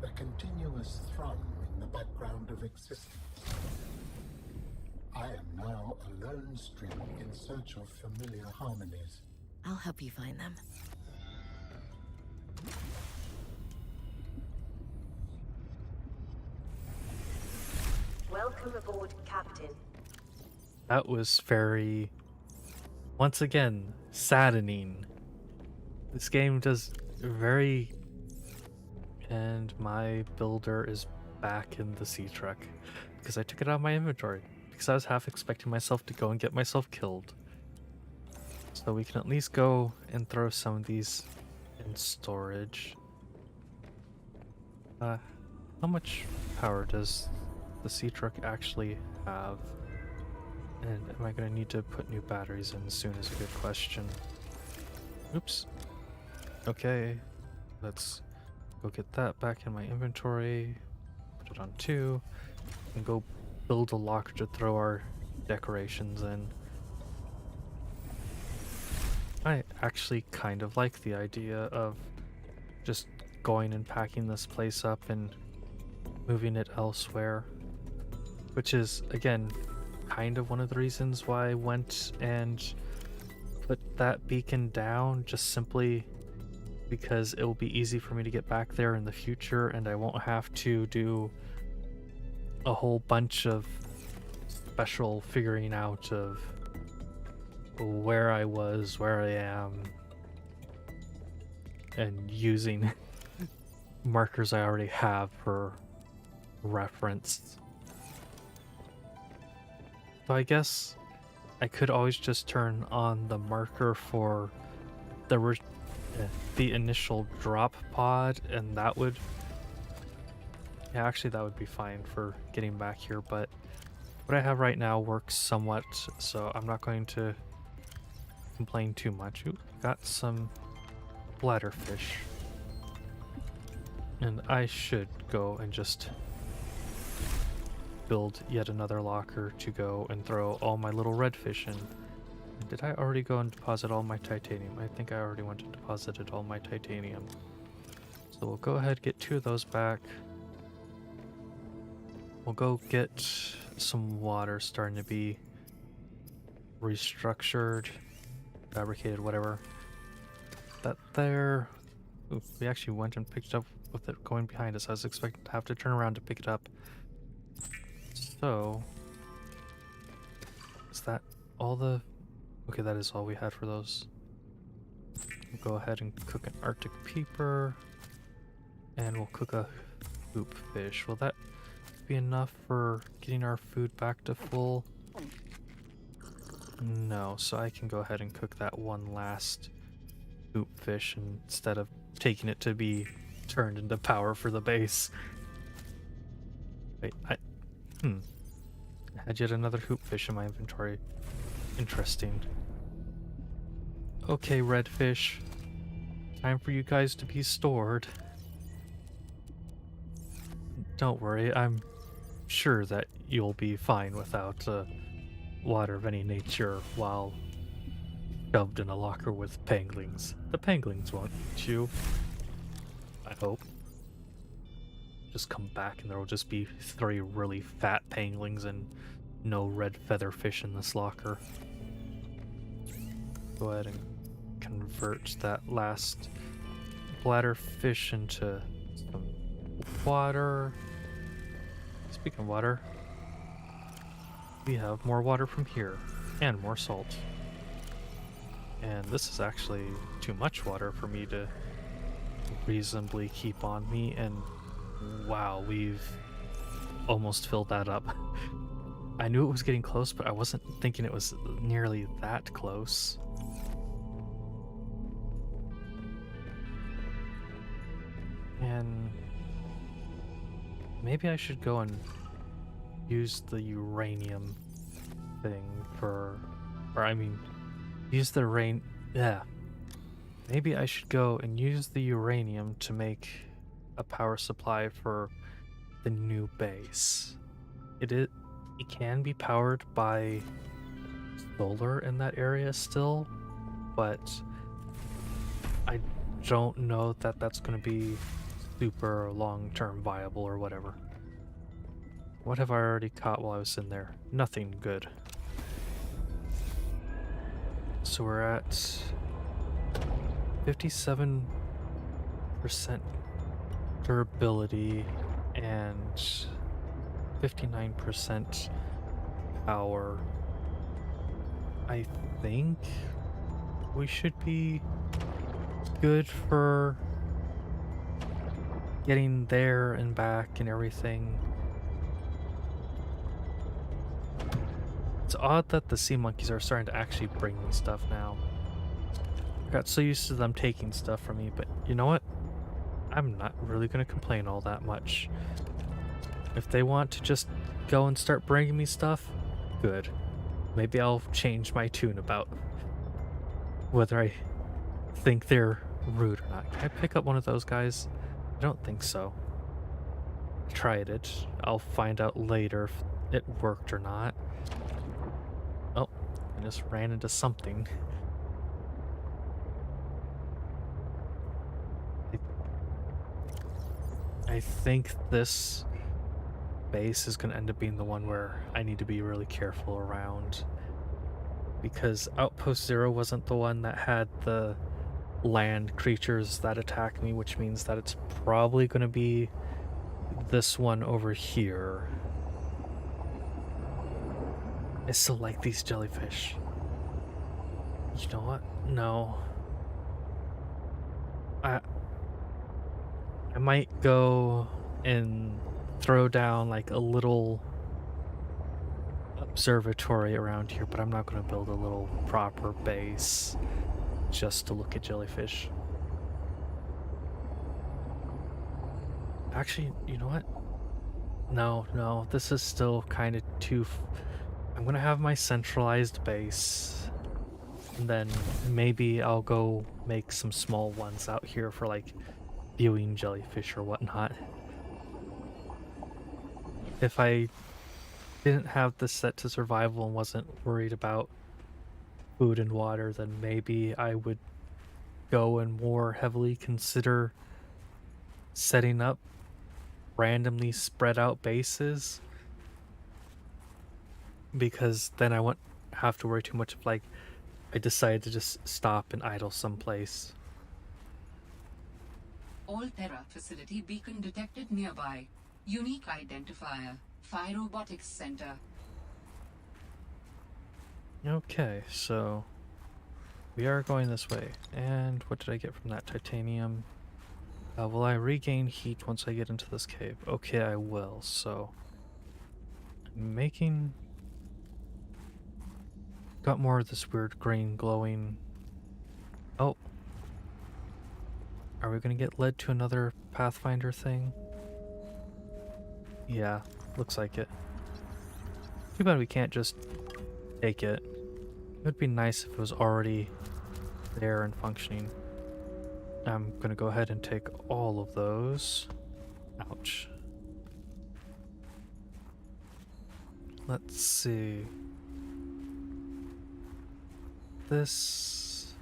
a continuous thrum in the background of existence. I am now a lone string in search of familiar harmonies. I'll help you find them. Welcome aboard, Captain. That was very, once again, saddening. This game does very... And my builder is back in the sea truck because I took it out of my inventory because I was half expecting myself to go and get myself killed. So we can at least go and throw some of these in storage. How much power does the sea truck actually have? And am I going to need to put new batteries in soon is a good question. Oops. Okay, let's go get that back in my inventory, put it on 2, and go build a locker to throw our decorations in. I actually kind of like the idea of just going and packing this place up and moving it elsewhere, which is, again, kind of one of the reasons why I went and put that beacon down, just simply because it will be easy for me to get back there in the future and I won't have to do a whole bunch of special figuring out of where I was, where I am, and using markers I already have for reference. So I guess I could always just turn on the marker for the initial drop pod, and that would... Yeah, actually that would be fine for getting back here, but what I have right now works somewhat, so I'm not going to complain too much. Ooh, got some bladderfish. And I should go and just build yet another locker to go and throw all my little redfish in. Did I already go and deposit all my titanium? I think I already went and deposited all my titanium. So we'll go ahead, get 2 of those back. We'll go get some water starting to be restructured, fabricated, whatever. That there. Ooh, we actually went and picked it up with it going behind us. I was expecting to have to turn around to pick it up. So, is that all the... Okay, that is all we had for those. We'll go ahead and cook an Arctic peeper. And we'll cook a hoop fish. Will that be enough for getting our food back to full? No, so I can go ahead and cook that one last hoop fish instead of taking it to be turned into power for the base. Wait, I had yet another hoop fish in my inventory. Interesting. Okay, redfish. Time for you guys to be stored. Don't worry, I'm sure that you'll be fine without water of any nature while shoved in a locker with penguins. The penguins won't eat you. I hope. Just come back and there will just be 3 really fat penguins and no red feather fish in this locker. Go ahead and convert that last bladder fish into some water. Speaking of water, we have more water from here and more salt. And this is actually too much water for me to reasonably keep on me, and wow, we've almost filled that up. I knew it was getting close, but I wasn't thinking it was nearly that close. And maybe I should go and use the uranium thing use the maybe I should go and use the uranium to make a power supply for the new base. It can be powered by solar in that area still, but I don't know that that's going to be super long-term viable or whatever. What have I already caught while I was in there? Nothing good. So we're at 57% durability and 59% power. I think we should be good for getting there and back and everything. It's odd that the sea monkeys are starting to actually bring me stuff now. I got so used to them taking stuff from me, but you know what? I'm not really going to complain all that much. If they want to just go and start bringing me stuff, good. Maybe I'll change my tune about whether I think they're rude or not. Can I pick up one of those guys? I don't think so. I tried it. I'll find out later if it worked or not. Oh, I just ran into something. I think this base is going to end up being the one where I need to be really careful around, because Outpost 0 wasn't the one that had the land creatures that attack me, which means that it's probably going to be this one over here. I still like these jellyfish. You know what? No. I might go and throw down like a little observatory around here, but I'm not going to build a little proper base just to look at jellyfish. Actually, you know what? No, this is still kind of too... I'm going to have my centralized base, and then maybe I'll go make some small ones out here for like viewing jellyfish or whatnot. If I didn't have this set to survival and wasn't worried about food and water, then maybe I would go and more heavily consider setting up randomly spread out bases, because then I won't have to worry too much if like I decide to just stop and idle someplace. All Terra facility beacon detected nearby. Unique identifier. Phi Robotics Center. Okay, so we are going this way. And what did I get from that titanium? Will I regain heat once I get into this cave? Okay, I will. So I'm making... Got more of this weird green glowing... Oh. Are we gonna get led to another Pathfinder thing? Yeah, looks like it. Too bad we can't just take it. It would be nice if it was already there and functioning. I'm gonna go ahead and take all of those. Ouch. Let's see. This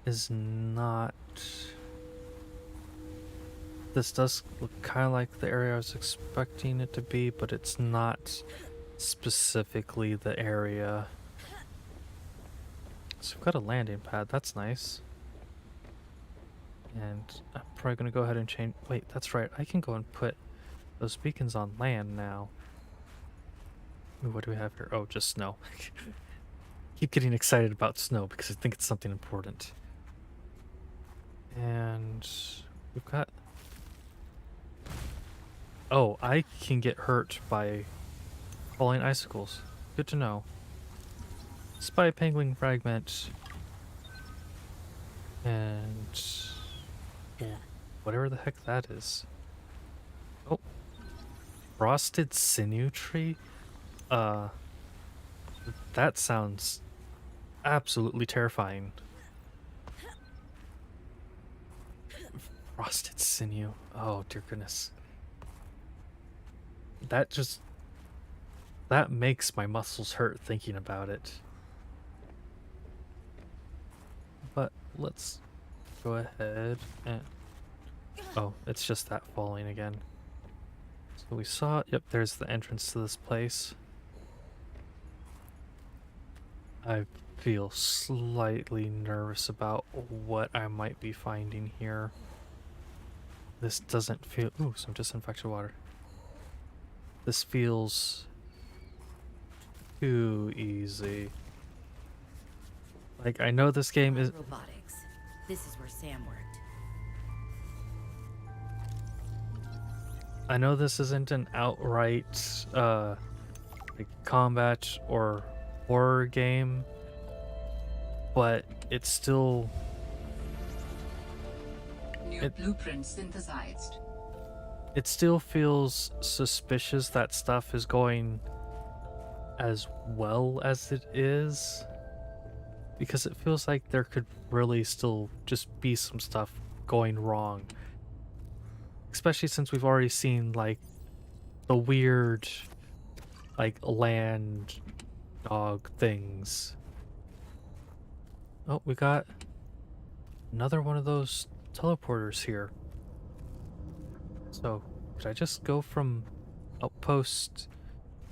is not... This does look kind of like the area I was expecting it to be, but it's not specifically the area. So we've got a landing pad, that's nice. And I'm probably gonna go ahead and change... Wait, that's right, I can go and put those beacons on land now. Ooh, what do we have here? Oh, just snow. Keep getting excited about snow because I think it's something important. And we've got... Oh, I can get hurt by falling icicles. Good to know. Spy pangolin fragment. And whatever the heck that is. Oh. Frosted sinew tree? That sounds absolutely terrifying. Frosted sinew. Oh, dear goodness. That makes my muscles hurt thinking about it. But let's go ahead and... Oh, it's just that falling again. So we saw... Yep, there's the entrance to this place. I feel slightly nervous about what I might be finding here. This doesn't feel... Ooh, some disinfected water. This feels too easy. Like, I know this game is... Robotics. This is where Sam worked. I know this isn't an outright like combat or horror game, but it's still... New blueprint synthesized. It still feels suspicious that stuff is going as well as it is, because it feels like there could really still just be some stuff going wrong. Especially since we've already seen, like, the weird, like, land dog things. Oh, we got another one of those teleporters here. So, could I just go from outpost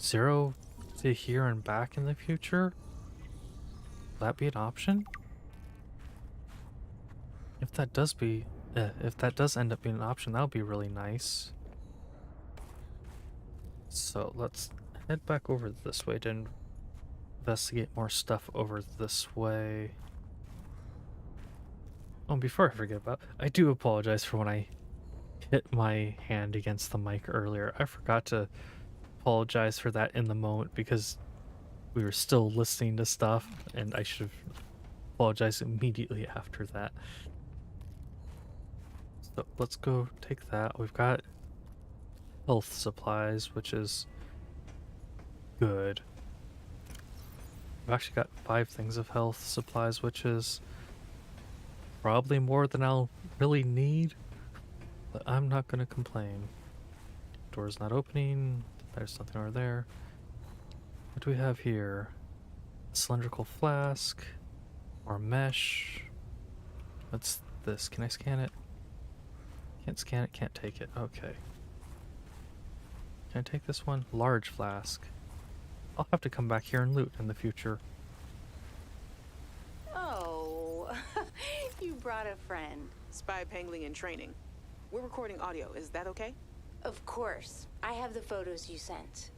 0 to here and back in the future? Will that be an option? If that does end up being an option, that would be really nice. So let's head back over this way to investigate more stuff over this way. Oh, before I forget about, I do apologize for when I hit my hand against the mic earlier. I forgot to apologize for that in the moment because we were still listening to stuff, and I should have apologized immediately after that. So let's go take that. We've got health supplies, which is good. We've actually got 5 things of health supplies, which is probably more than I'll really need, but I'm not gonna complain. Door's not opening. There's nothing over there. What do we have here? Cylindrical flask or mesh. What's this? Can I scan it? Can't scan it, can't take it. Okay. Can I take this one? Large flask. I'll have to come back here and loot in the future. Oh, you brought a friend. Spy pangolin in training. We're recording audio. Is that okay? Of course. I have the photos you sent.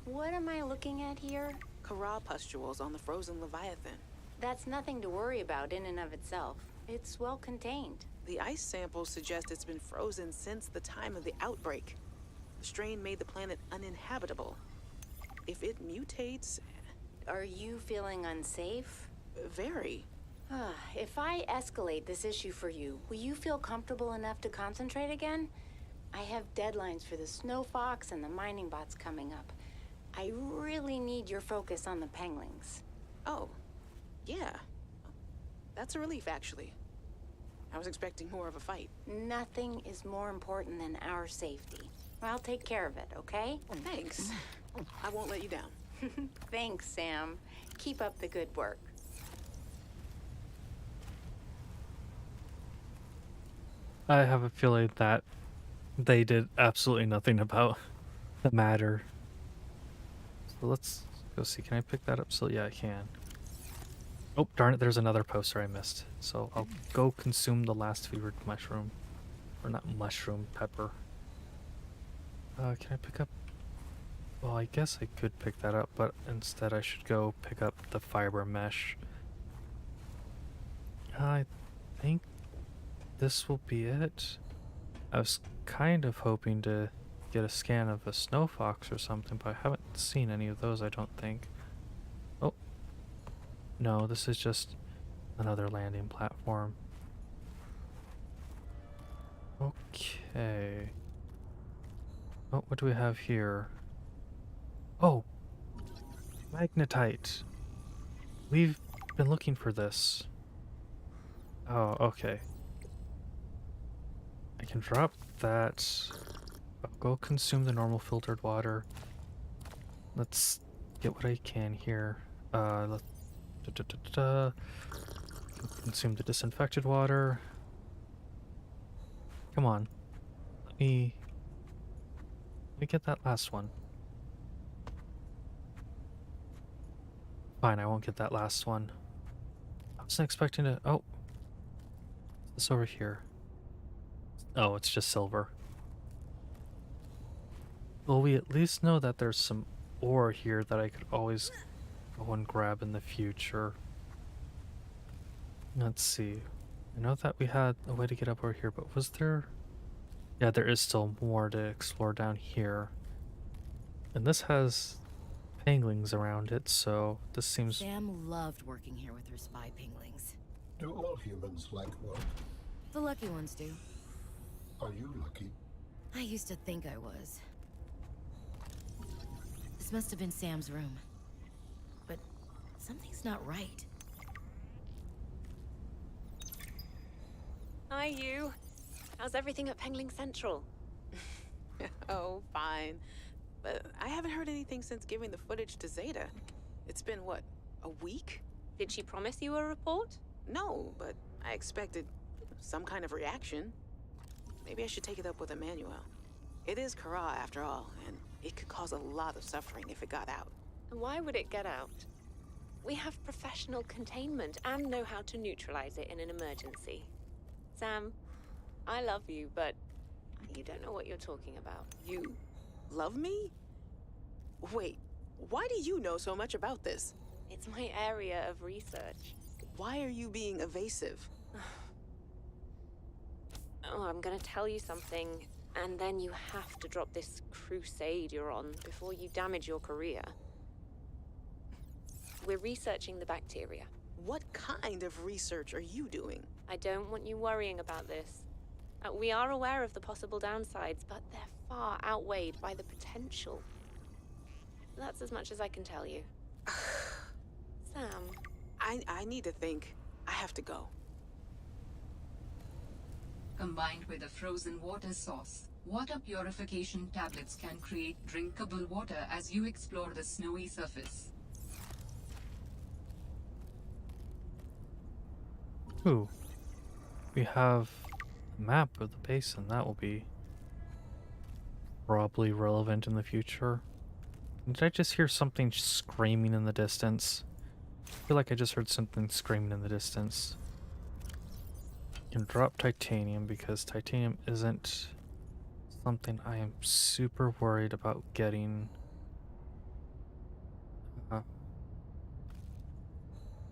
What am I looking at here? Corral pustules on the frozen Leviathan. That's nothing to worry about in and of itself. It's well contained. The ice samples suggest it's been frozen since the time of the outbreak. The strain made the planet uninhabitable. If it mutates... Are you feeling unsafe? Very. If I escalate this issue for you, will you feel comfortable enough to concentrate again? I have deadlines for the snow fox and the mining bots coming up. I really need your focus on the penguins. Oh, yeah. That's a relief, actually. I was expecting more of a fight. Nothing is more important than our safety. I'll take care of it, okay? Thanks. I won't let you down. Thanks, Sam. Keep up the good work. I have a feeling that they did absolutely nothing about the matter. So let's go see. Can I pick that up? So yeah, I can. Oh, darn it, there's another poster I missed. So I'll go consume the last fevered mushroom. Or not mushroom, pepper. Can I pick up? Well, I guess I could pick that up, but instead I should go pick up the fiber mesh. I think this will be it. I was kind of hoping to get a scan of a snow fox or something, but I haven't seen any of those, I don't think. Oh. No, this is just another landing platform. Okay. Oh, what do we have here? Oh! Magnetite! We've been looking for this. Oh, okay. I can drop that. I'll go consume the normal filtered water. Let's get what I can here. Let's consume the disinfected water. Come on. Let me get that last one. Fine, I won't get that last one. I wasn't expecting to. Oh. What's this over here? Oh, it's just silver. Well, we at least know that there's some ore here that I could always go and grab in the future. Let's see. I know that we had a way to get up over here, but was there... Yeah, there is still more to explore down here. And this has penguins around it, so this seems... Sam loved working here with her spy penguins. Do all humans like work? The lucky ones do. Are you lucky? I used to think I was. This must have been Sam's room. But something's not right. Hi, you. How's everything at Pengling Central? Oh, fine. But I haven't heard anything since giving the footage to Zeta. It's been, what, a week? Did she promise you a report? No, but I expected some kind of reaction. Maybe I should take it up with Emmanuel. It is Kara, after all, and it could cause a lot of suffering if it got out. And why would it get out? We have professional containment and know how to neutralize it in an emergency. Sam, I love you, but you don't know what you're talking about. You love me? Wait, why do you know so much about this? It's my area of research. Why are you being evasive? Oh, I'm gonna tell you something, and then you have to drop this crusade you're on before you damage your career. We're researching the bacteria. What kind of research are you doing? I don't want you worrying about this. We are aware of the possible downsides, but they're far outweighed by the potential. That's as much as I can tell you. Sam. I need to think. I have to go. Combined with a frozen water source, water purification tablets can create drinkable water as you explore the snowy surface. Ooh. We have a map of the basin. That will be probably relevant in the future. Did I just hear something screaming in the distance? I feel like I just heard something screaming in the distance. I can drop titanium because titanium isn't something I am super worried about getting. Oh,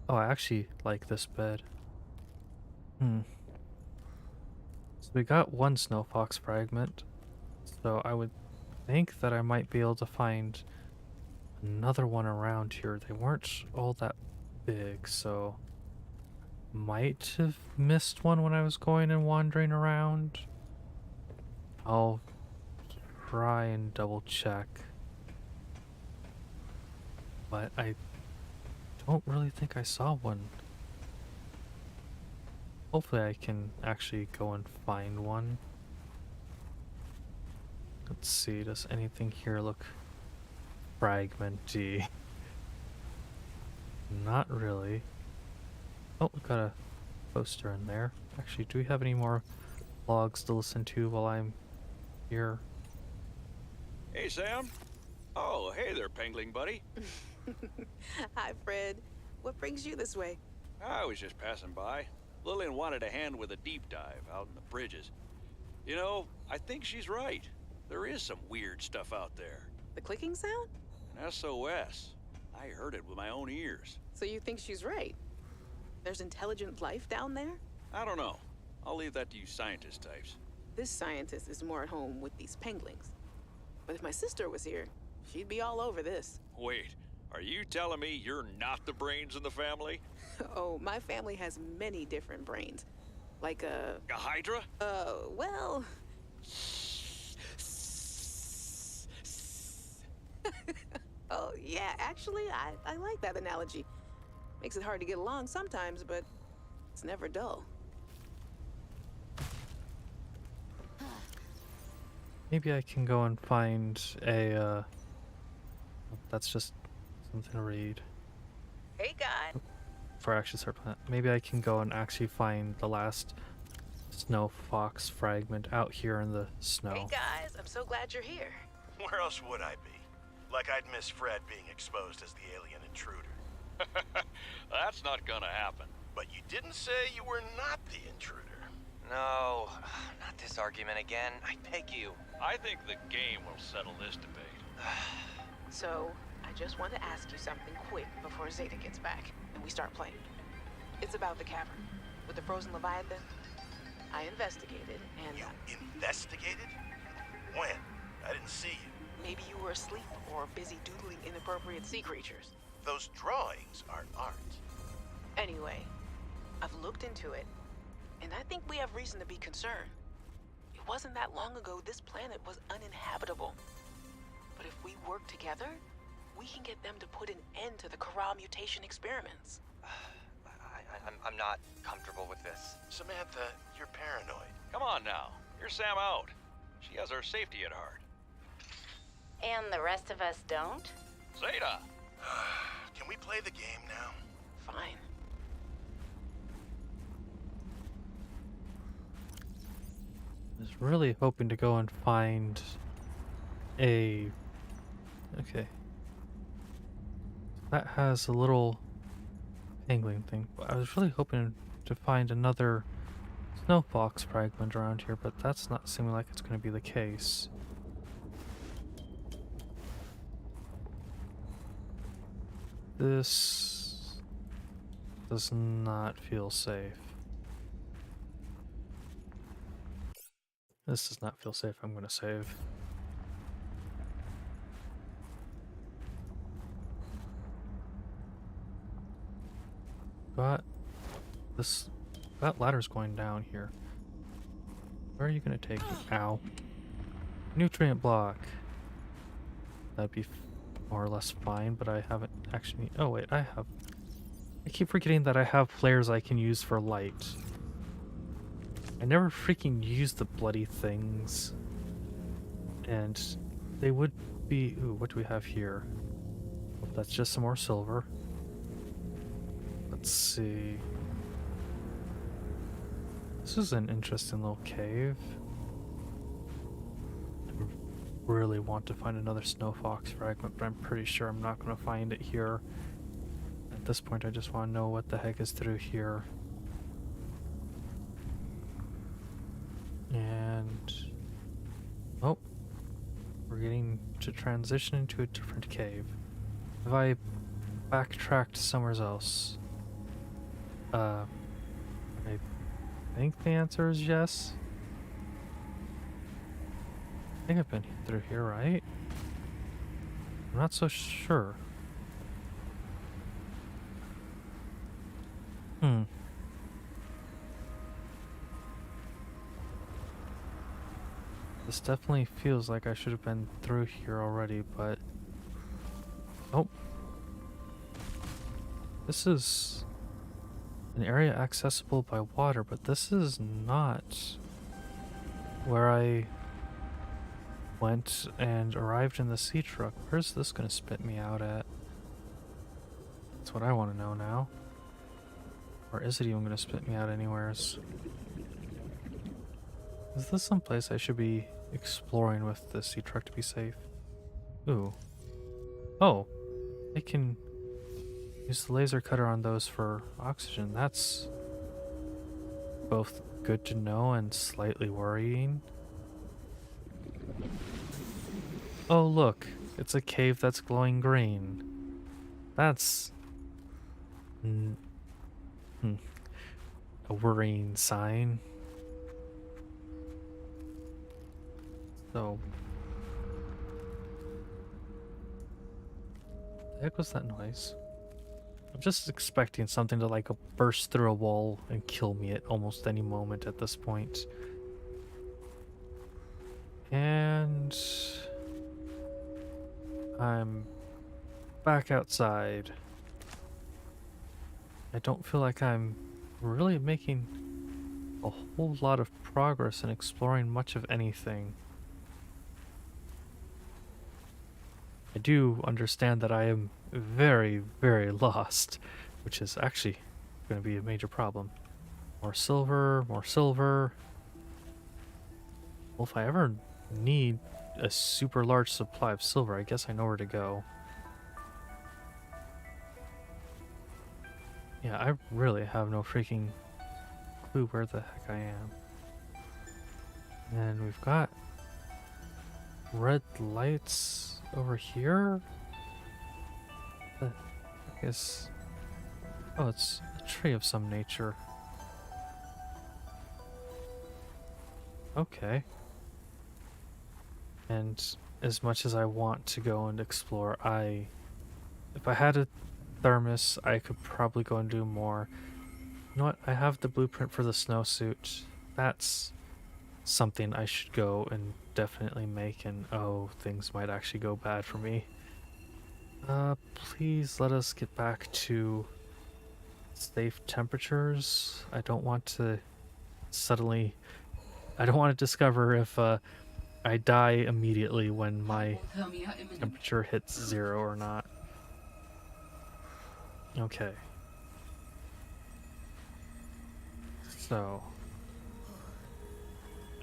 I actually like this bed. So we got one snow fox fragment. So I would think that I might be able to find another one around here. They weren't all that big, so might have missed one when I was going and wandering around. I'll try and double check. But I don't really think I saw one. Hopefully I can actually go and find one. Let's see, does anything here look fragmenty? Not really. Oh, we got a poster in there. Actually, do we have any more logs to listen to while I'm here? Hey, Sam. Oh, hey there, Pengling buddy. Hi, Fred. What brings you this way? I was just passing by. Lillian wanted a hand with a deep dive out in the bridges. You know, I think she's right. There is some weird stuff out there. The clicking sound? An SOS. I heard it with my own ears. So you think she's right? There's intelligent life down there? I don't know. I'll leave that to you scientist types. This scientist is more at home with these penguins. But if my sister was here, she'd be all over this. Wait, are you telling me you're not the brains in the family? Oh, my family has many different brains. Like A Hydra? Well... Oh, yeah, actually, I like that analogy. Makes it hard to get along sometimes, but it's never dull. Maybe I can go and find a, that's just something to read. Hey, guy. Before I actually start playing, maybe I can go and actually find the last snow fox fragment out here in the snow. Hey, guys, I'm so glad you're here. Where else would I be? Like I'd miss Fred being exposed as the alien intruder. That's not gonna happen. But you didn't say you were not the intruder. No, not this argument again. I beg you. I think the game will settle this debate. So, I just want to ask you something quick before Zeta gets back and we start playing. It's about the cavern with the frozen Leviathan. I investigated and... You investigated? When? I didn't see you. Maybe you were asleep or busy doodling inappropriate sea creatures. Those drawings are art. Anyway, I've looked into it, and I think we have reason to be concerned. It wasn't that long ago this planet was uninhabitable. But if we work together, we can get them to put an end to the Kara mutation experiments. I'm not comfortable with this. Samantha, you're paranoid. Come on now. Hear Sam out. She has our safety at heart. And the rest of us don't? Zeta! Can we play the game now? Fine. I was really hoping to go and find a... Okay. That has a little angling thing. I was really hoping to find another snow fox fragment around here, but that's not seeming like it's going to be the case. This does not feel safe. This does not feel safe. I'm going to save. Got this. That ladder's going down here. Where are you going to take me? Ow. Nutrient block. That'd be more or less fine, but I haven't actually... Oh wait, I have... I keep forgetting that I have flares I can use for light. I never freaking use the bloody things. And they would be... Ooh, what do we have here? Oh, that's just some more silver. Let's see... This is an interesting little cave. I really want to find another snow fox fragment, but I'm pretty sure I'm not going to find it here. At this point, I just want to know what the heck is through here. And... Oh. We're getting to transition into a different cave. Have I backtracked somewhere else? I think the answer is yes. I think I've been through here, right? I'm not so sure. This definitely feels like I should have been through here already, but... Oh. This is... An area accessible by water, but this is not where I went and arrived in the sea truck. Where's this gonna spit me out at? That's what I want to know now. Or is it even gonna spit me out anywheres? Is this someplace I should be exploring with the sea truck to be safe? Ooh. Oh, I can use the laser cutter on those for oxygen. That's both good to know and slightly worrying. Oh look, it's a cave that's glowing green. That's a worrying sign. So, the heck was that noise? I'm just expecting something to like burst through a wall and kill me at almost any moment at this point. And I'm back outside. I don't feel like I'm really making a whole lot of progress in exploring much of anything. I do understand that I am very, very lost, which is actually going to be a major problem. More silver, more silver. Well, if I ever need a super large supply of silver, I guess I know where to go. Yeah, I really have no freaking clue where the heck I am. And we've got red lights over here. I guess. Oh, it's a tree of some nature. Okay. And as much as I want to go and explore, if I had a thermos, I could probably go and do more. You know what? I have the blueprint for the snowsuit. That's something I should go and definitely make, and oh, things might actually go bad for me. Please let us get back to safe temperatures. I don't want to discover if I die immediately when my Hypothermia imminent. temperature hits 0 or not. Okay. So,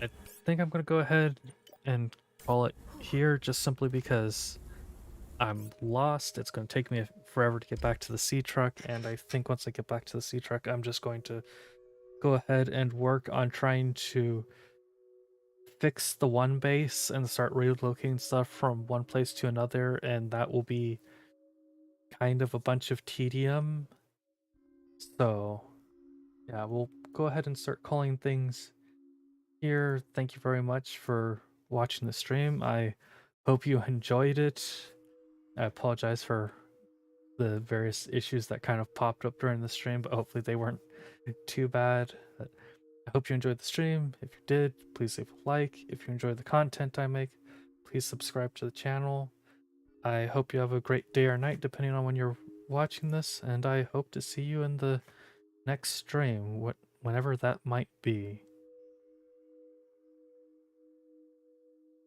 I think I'm gonna go ahead and call it here just simply because I'm lost. It's gonna take me forever to get back to the sea truck, and I think once I get back to the sea truck, I'm just going to go ahead and work on trying to fix the one base and start relocating stuff from one place to another, and that will be kind of a bunch of tedium. So, yeah, we'll go ahead and start calling things here. Thank you very much for watching the stream. I hope you enjoyed it. I apologize for the various issues that kind of popped up during the stream, but hopefully they weren't too bad. I hope you enjoyed the stream. If you did, please leave a like. If you enjoyed the content I make, please subscribe to the channel. I hope you have a great day or night depending on when you're watching this, and I hope to see you in the next stream, whenever that might be.